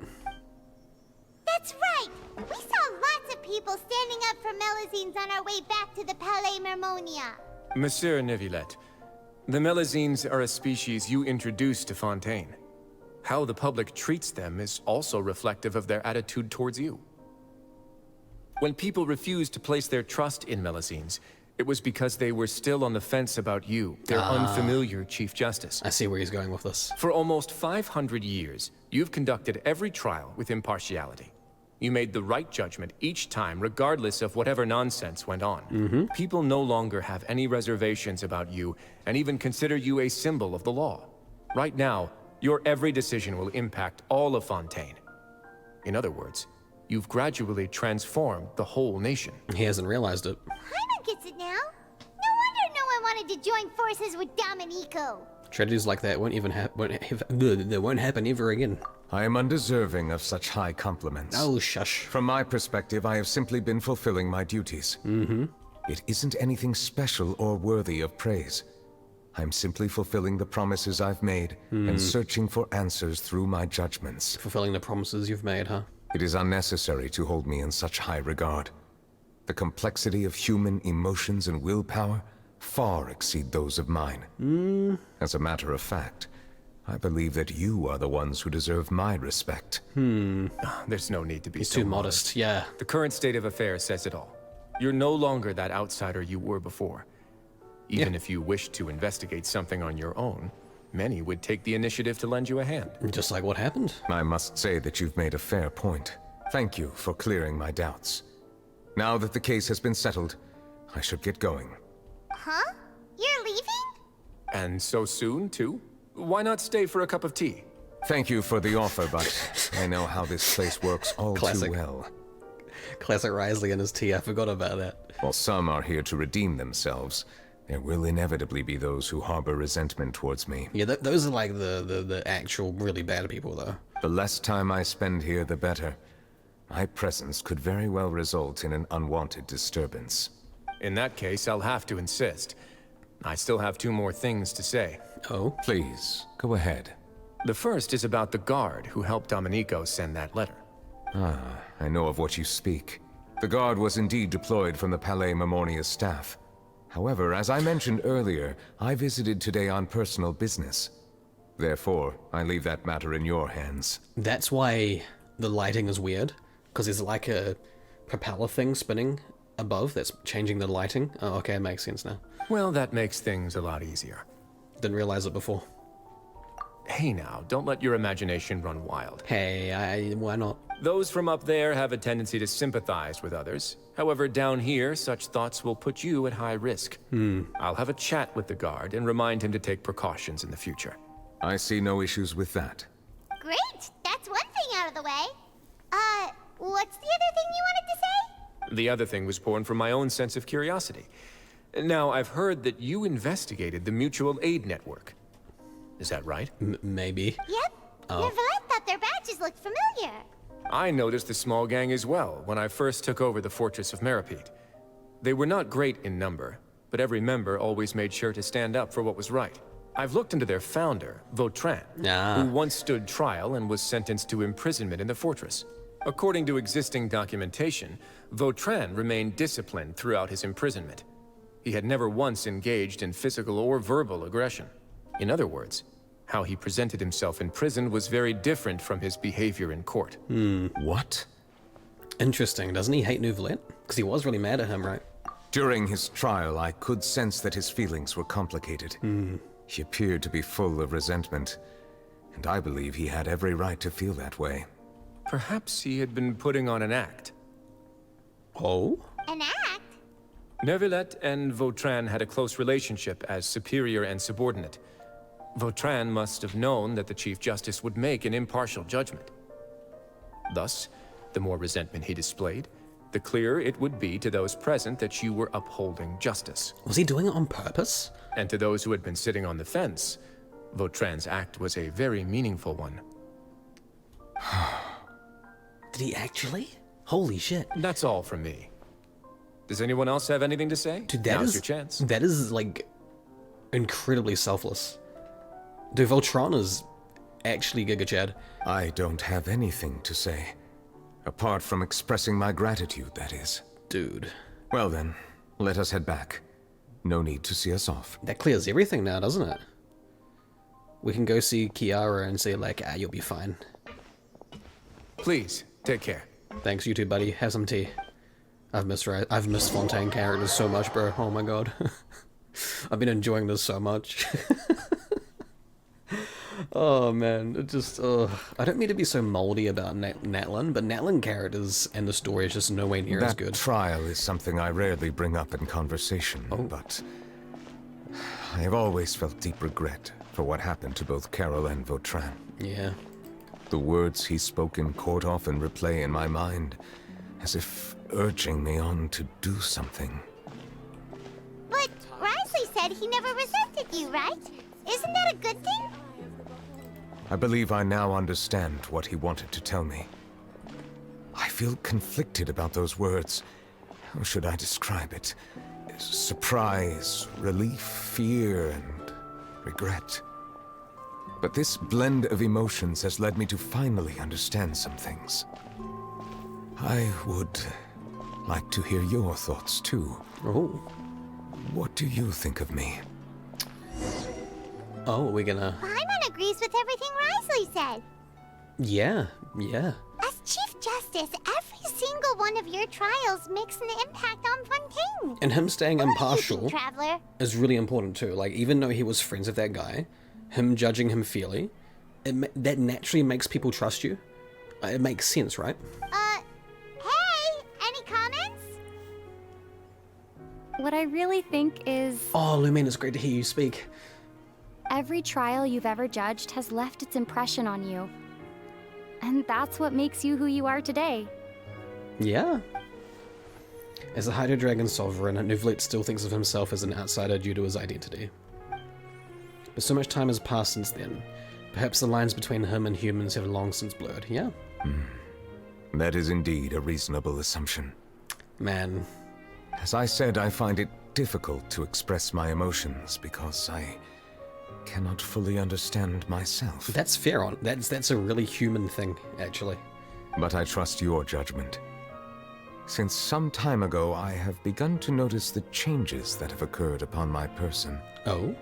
That's right! We saw lots of people standing up for Melazines on our way back to the Palais Mermonia. Monsieur Neuvillette, the Melazines are a species you introduced to Fontaine. How the public treats them is also reflective of their attitude towards you. When people refused to place their trust in Melazines, it was because they were still on the fence about you, their unfamiliar Chief Justice. I see where he's going with this. For almost 500 years, you've conducted every trial with impartiality. You made the right judgment each time, regardless of whatever nonsense went on. People no longer have any reservations about you, and even consider you a symbol of the law. Right now, your every decision will impact all of Fontaine. In other words, you've gradually transformed the whole nation. He hasn't realized it. Paimon gets it now. No wonder no one wanted to join forces with Domenico. Tragedies like that won't happen ever again. I am undeserving of such high compliments. Oh, shush. From my perspective, I have simply been fulfilling my duties. It isn't anything special or worthy of praise. I'm simply fulfilling the promises I've made and searching for answers through my judgments. Fulfilling the promises you've made, huh? It is unnecessary to hold me in such high regard. The complexity of human emotions and willpower far exceed those of mine. As a matter of fact, I believe that you are the ones who deserve my respect. There's no need to be so too modest, yeah. The current state of affairs says it all. You're no longer that outsider you were before. Even if you wished to investigate something on your own, many would take the initiative to lend you a hand. Just like what happened. I must say that you've made a fair point. Thank you for clearing my doubts. Now that the case has been settled, I should get going. Huh? You're leaving? And so soon, too? Why not stay for a cup of tea? Thank you for the offer, but I know how this place works all Classic. too well. Classic Risley and his tea, I forgot about that. While some are here to redeem themselves, there will inevitably be those who harbor resentment towards me. Yeah, those are like the actual really bad people, though. The less time I spend here, the better. My presence could very well result in an unwanted disturbance. In that case, I'll have to insist. I still have 2 more things to say. Oh? Please, go ahead. The first is about the guard who helped Domenico send that letter. I know of what you speak. The guard was indeed deployed from the Palais Mermonia's staff. However, as I mentioned earlier, I visited today on personal business. Therefore, I leave that matter in your hands. That's why the lighting is weird, because there's like a propeller thing spinning above that's changing the lighting. Oh, okay, it makes sense now. Well, that makes things a lot easier. Didn't realize it before. Hey now, don't let your imagination run wild. Hey, why not? Those from up there have a tendency to sympathize with others. However, down here, such thoughts will put you at high risk. I'll have a chat with the guard and remind him to take precautions in the future. I see no issues with that. Great! That's one thing out of the way. What's the other thing you wanted to say? The other thing was born from my own sense of curiosity. Now, I've heard that you investigated the mutual aid network. Is that right? Maybe. Yep. Neuvillette thought their badges looked familiar. I noticed the small gang as well when I first took over the fortress of Meripede. They were not great in number, but every member always made sure to stand up for what was right. I've looked into their founder, Vautrin, who once stood trial and was sentenced to imprisonment in the fortress. According to existing documentation, Vautrin remained disciplined throughout his imprisonment. He had never once engaged in physical or verbal aggression. In other words, how he presented himself in prison was very different from his behavior in court. What? Interesting. Doesn't he hate Neuvillette? Because he was really mad at him, right? During his trial, I could sense that his feelings were complicated. He appeared to be full of resentment, and I believe he had every right to feel that way. Perhaps he had been putting on an act. Oh? An act? Neuvillette and Vautrin had a close relationship as superior and subordinate. Vautrin must have known that the Chief Justice would make an impartial judgment. Thus, the more resentment he displayed, the clearer it would be to those present that you were upholding justice. Was he doing it on purpose? And to those who had been sitting on the fence, Vautrin's act was a very meaningful one. Did he actually? Holy shit. That's all from me. Does anyone else have anything to say? Dude, Now's your chance. That is, like, incredibly selfless. Dude, Vautrin is actually Giga Chad. I don't have anything to say. Apart from expressing my gratitude, that is. Dude. Well then, let us head back. No need to see us off. That clears everything now, doesn't it? We can go see Kiara and say, like, you'll be fine. Please, take care. Thanks, you too, buddy. Have some tea. I've missed Fontaine characters so much, bro. Oh my god. I've been enjoying this so much. Oh man, it just, I don't mean to be so moldy about Natlan, but Natlan characters and the story is just nowhere near as good. That trial is something I rarely bring up in conversation, but I have always felt deep regret for what happened to both Carol and Vautrin. Yeah. The words he spoke in court often replay in my mind, as if urging me on to do something. But Risley said he never resented you, right? Isn't that a good thing? I believe I now understand what he wanted to tell me. I feel conflicted about those words. How should I describe it? Surprise, relief, fear, and regret. But this blend of emotions has led me to finally understand some things. I would like to hear your thoughts too. Oh. What do you think of me? Oh, we're gonna... Paimon agrees with everything Risley said. Yeah. As Chief Justice, every single one of your trials makes an impact on Fontaine. And him staying impartial Traveler? is really important too. Like, even though he was friends with that guy, him judging him fairly, that naturally makes people trust you. It makes sense, right? Hey, any comments? What I really think is... Oh, Lumine, it's great to hear you speak. Every trial you've ever judged has left its impression on you. And that's what makes you who you are today. Yeah. As a Hydro Dragon Sovereign, Neuvillette still thinks of himself as an outsider due to his identity. But so much time has passed since then. Perhaps the lines between him and humans have long since blurred, yeah? That is indeed a reasonable assumption. Man. As I said, I find it difficult to express my emotions because I cannot fully understand myself. That's fair on. That's a really human thing, actually. But I trust your judgment. Since some time ago, I have begun to notice the changes that have occurred upon my person. Oh?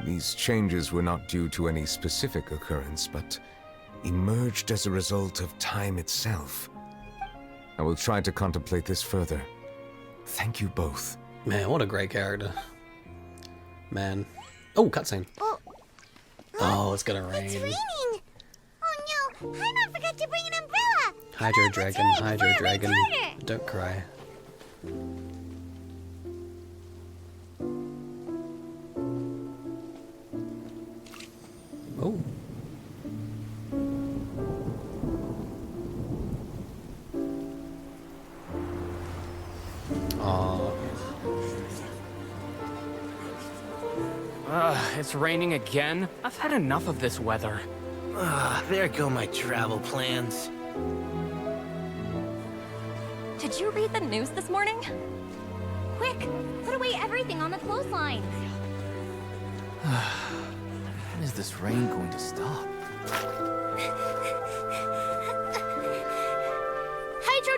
These changes were not due to any specific occurrence, but emerged as a result of time itself. I will try to contemplate this further. Thank you both. Man, what a great character. Man. Oh, cutscene. Oh, it's gonna rain. It's raining. Oh no, Paimon forgot to bring an umbrella. Hydro Dragon, Hydro Dragon. Don't cry. Oh. It's raining again? I've had enough of this weather. There go my travel plans. Did you read the news this morning? Quick, put away everything on the clothesline. When is this rain going to stop? Hydro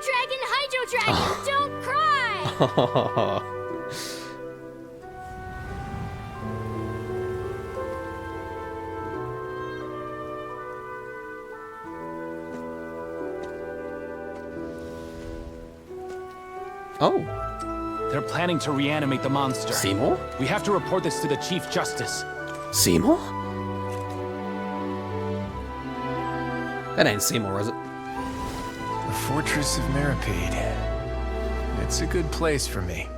Dragon, don't cry! Oh. They're planning to reanimate the monster. Seymour? We have to report this to the Chief Justice. Seymour? That ain't Seymour, is it? The Fortress of Meripede. It's a good place for me.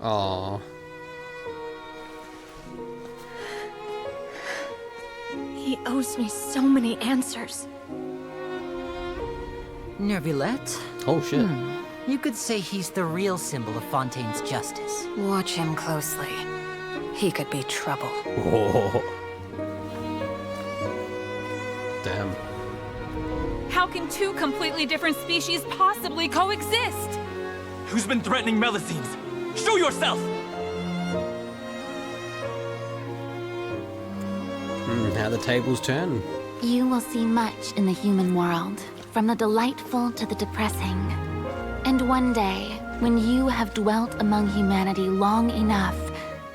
Aww. He owes me so many answers. Neuvillette? Oh shit. You could say he's the real symbol of Fontaine's justice. Watch him closely. He could be trouble. Oh. Damn. How can two completely different species possibly coexist? Who's been threatening Melusines? Show yourself! How the tables turn. You will see much in the human world, from the delightful to the depressing. And one day, when you have dwelt among humanity long enough,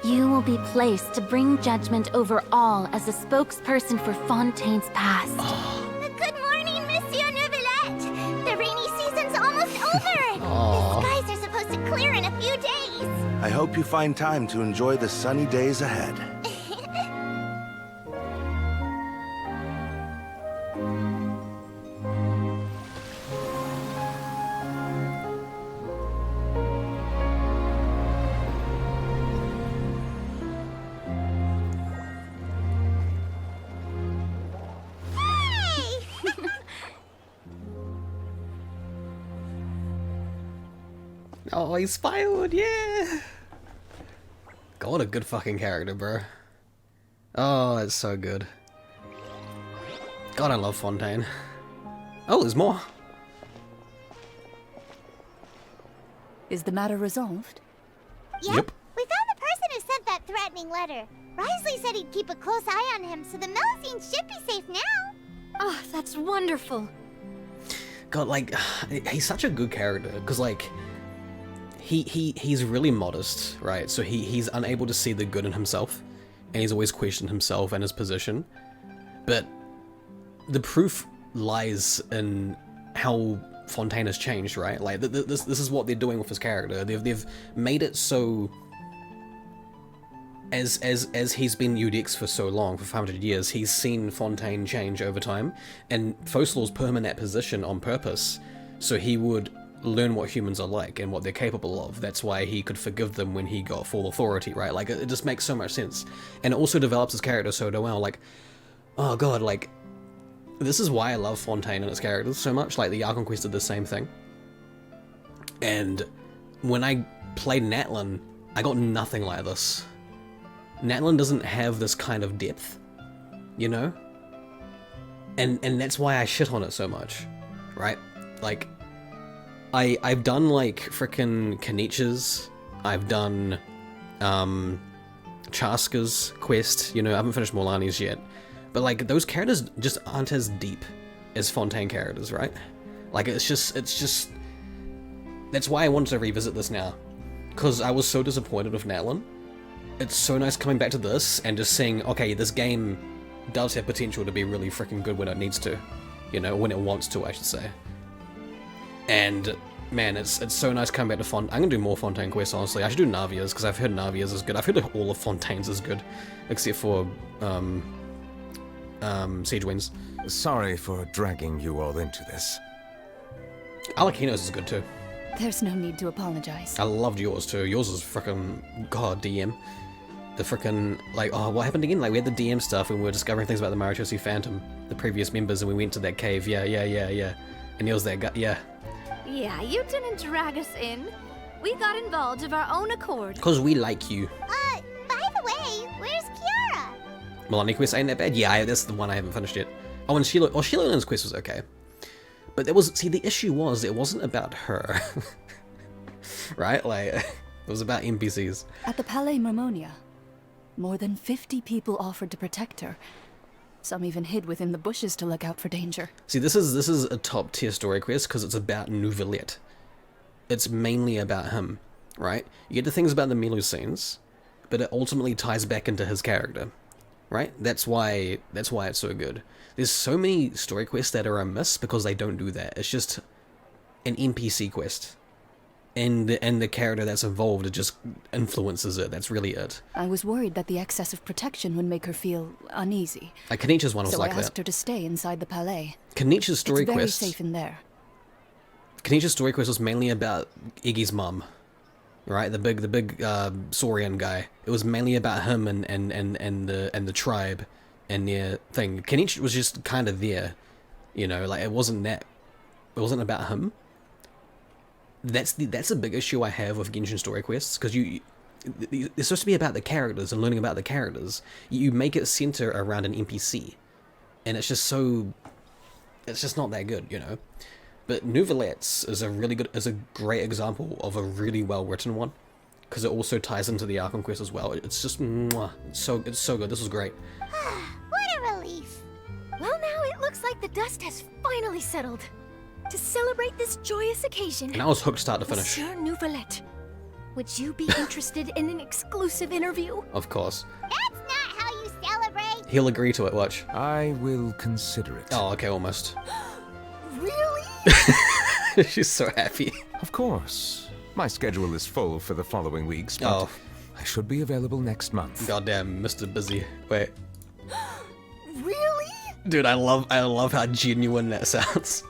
you will be placed to bring judgment over all as a spokesperson for Fontaine's past. Good morning, Monsieur Neuvillette. The rainy season's almost over. The skies are supposed to clear in a few days. I hope you find time to enjoy the sunny days ahead. Oh, he's Firewood, yeah! God, what a good fucking character, bro. Oh, it's so good. God, I love Fontaine. Oh, there's more. Is the matter resolved? Yep. We found the person who sent that threatening letter. Risley said he'd keep a close eye on him, so the Melusines should be safe now. Oh, that's wonderful. God, like, he's such a good character, because, like, he's really modest, right? So he's unable to see the good in himself, and he's always questioned himself and his position. But the proof lies in how Fontaine has changed, right? Like, this is what they're doing with his character. They've made it so... As he's been UDX for so long, for 500 years, he's seen Fontaine change over time, and Foslaw's put him in that position on purpose, so he would learn what humans are like and what they're capable of. That's why he could forgive them when he got full authority, right? Like, it just makes so much sense. And it also develops his character so well, like, oh god, like, this is why I love Fontaine and his characters so much. Like, the Archon Quest did the same thing. And when I played Natlan, I got nothing like this. Natlan doesn't have this kind of depth, you know? And that's why I shit on it so much, right? Like, I've done, like, frickin' Kanich's, I've done, Chaska's quest, you know, I haven't finished Morlani's yet, but, like, those characters just aren't as deep as Fontaine characters, right? Like, it's just, that's why I wanted to revisit this now, because I was so disappointed with Natlan. It's so nice coming back to this and just seeing, okay, this game does have potential to be really freaking good when it needs to, you know, when it wants to, I should say. And man, it's so nice coming back to Fontaine. I'm gonna do more Fontaine quests, honestly. I should do Navia's, because I've heard Navia's is good. I've heard all of Fontaine's is good, except for Siege Winds. Sorry for dragging you all into this. Alakino's is good too. There's no need to apologize. I loved yours too. Yours is frickin' god DM. The frickin', like, oh, what happened again? Like, we had the DM stuff and we were discovering things about the Maritosi Phantom, the previous members, and we went to that cave. Yeah. And he was that guy. Yeah. Yeah, you didn't drag us in. We got involved of our own accord. Because we like you. By the way, where's Kiara? Milani quest ain't that bad? Yeah, that's the one I haven't finished yet. Oh, and Sheila Lynn's quest was okay. But there was, see, the issue was, it wasn't about her. Right? Like, it was about NPCs. At the Palais Mermonia, more than 50 people offered to protect her. Some even hid within the bushes to look out for danger. See, this is a top tier story quest because it's about Neuvillette. It's mainly about him, right? You get the things about the Melusines, but it ultimately ties back into his character, right? That's why it's so good. There's so many story quests that are amiss because they don't do that. It's just an NPC quest. And the character that's involved, it just influences it. That's really it. I was worried that the excess of protection would make her feel uneasy. Like Kanich's one was like that. So I asked her to stay inside the Palais. Kanich's story quest... It's very safe in there. Kanich's story quest was mainly about Iggy's mum. right? The big Saurian guy. It was mainly about him and the tribe and their thing. Kenichi was just kind of there, you know, like it wasn't about him. That's a big issue I have with Genshin story quests, because it's supposed to be about the characters and learning about the characters. You make it center around an NPC, and it's just not that good, you know. But Neuvillette's is a great example of a really well written one, because it also ties into the Archon quest as well. It's just mwah, it's so good. This was great. What a relief. Well, now it looks like the dust has finally settled. To celebrate this joyous occasion, And I was hooked start to finish. Monsieur Neuvillette, would you be interested in an exclusive interview? Of course. That's not how you celebrate. He'll agree to it, watch. I will consider it. Oh, okay, almost. Really? She's so happy. Of course. My schedule is full for the following weeks, but Oh. I should be available next month. Goddamn, Mr. Busy. Wait. Really? Dude, I love how genuine that sounds.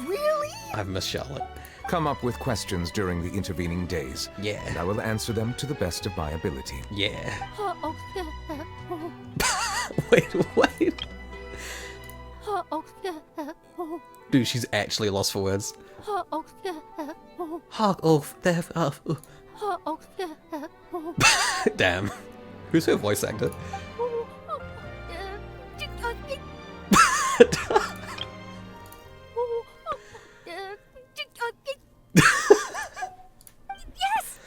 Really? I've missed Charlotte. Come up with questions during the intervening days. Yeah. And I will answer them to the best of my ability. Yeah. Oh. Wait. Dude, she's actually lost for words. Damn. Who's her voice actor? Yes!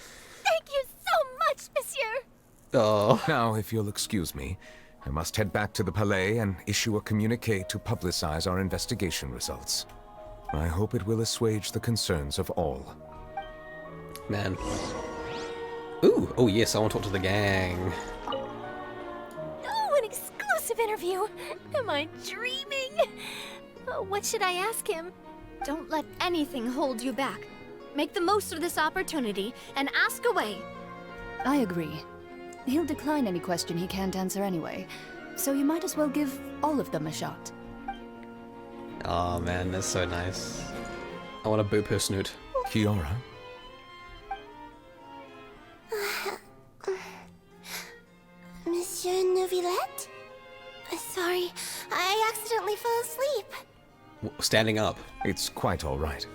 Thank you so much, monsieur! Oh. Now, if you'll excuse me, I must head back to the Palais and issue a communique to publicize our investigation results. I hope it will assuage the concerns of all. Man. Ooh, oh yes, I want to talk to the gang. Oh, an exclusive interview! Am I dreaming? What should I ask him? Don't let anything hold you back. Make the most of this opportunity and ask away. I agree. He'll decline any question he can't answer anyway, so you might as well give all of them a shot. Oh man, that's so nice. I want to boop her snoot. Kiara? Monsieur Neuvillette? Sorry, I accidentally fell asleep. Standing up. It's quite all right.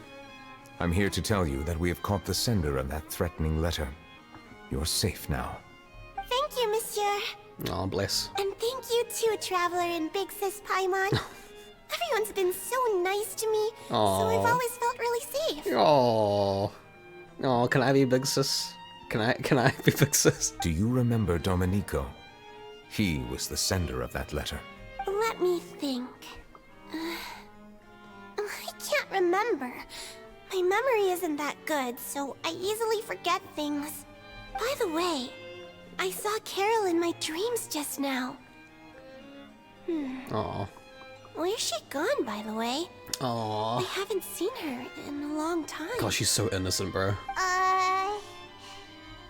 I'm here to tell you that we have caught the sender of that threatening letter. You're safe now. Thank you, monsieur. Oh, bless. And thank you too, Traveler and Big Sis Paimon. Everyone's been so nice to me, so I've Aw. always felt really safe. Oh, can I be big sis? Can I be big sis? Do you remember Domenico? He was the sender of that letter. Let me think. I can't remember. My memory isn't that good, so I easily forget things. By the way, I saw Carol in my dreams just now. Oh. Where's she gone, by the way? Aw. I haven't seen her in a long time. Gosh, she's so innocent, bro.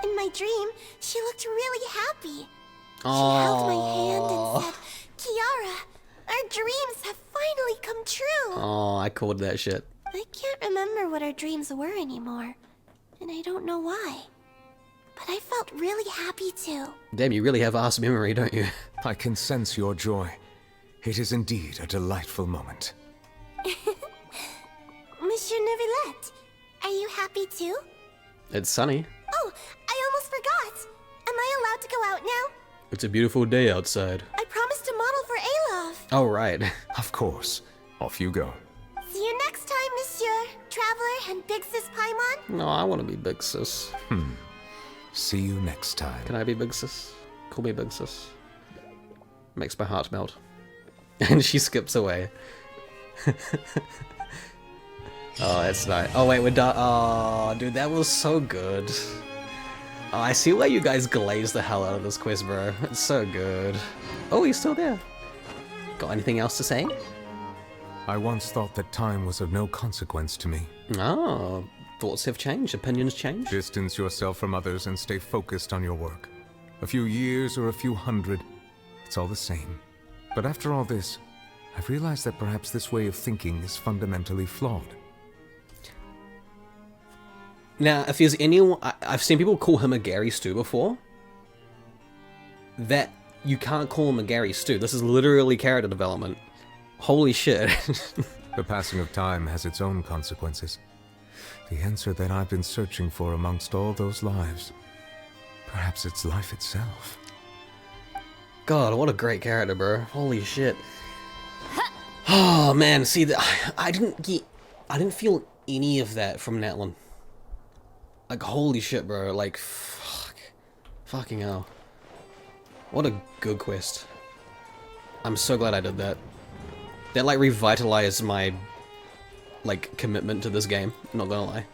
In my dream, she looked really happy. She held my hand and said, Kiara, our dreams have finally come true. Oh, I called that shit. I can't remember what our dreams were anymore, and I don't know why. But I felt really happy too. Damn, you really have ass memory, don't you? I can sense your joy. It is indeed a delightful moment. Monsieur Neuvillette, are you happy too? It's sunny. Oh, I almost forgot. Am I allowed to go out now? It's a beautiful day outside. I promised to model for Alov. Oh, right. Of course. Off you go. See you next time, Monsieur, Traveler, and Big Sis Paimon. No, I want to be big sis. See you next time. Can I be big sis? Call me big sis. Makes my heart melt. And she skips away. Oh, that's nice. Oh, wait, we're done. Oh, dude, that was so good. Oh, I see why you guys glaze the hell out of this quiz, bro. It's so good. Oh, he's still there. Got anything else to say? I once thought that time was of no consequence to me. Oh, thoughts have changed, opinions change. Distance yourself from others and stay focused on your work. A few years or a few hundred, it's all the same. But after all this, I've realized that perhaps this way of thinking is fundamentally flawed. Now, if there's anyone... I've seen people call him a Gary Stu before. That... You can't call him a Gary Stu. This is literally character development. Holy shit. The passing of time has its own consequences. The answer that I've been searching for amongst all those lives. Perhaps it's life itself. God, what a great character, bro. Holy shit. Oh, man, see, I didn't feel any of that from Natlan. Like, holy shit, bro. Like, fucking hell. What a good quest. I'm so glad I did that. That, like, revitalized my, like, commitment to this game. Not gonna lie.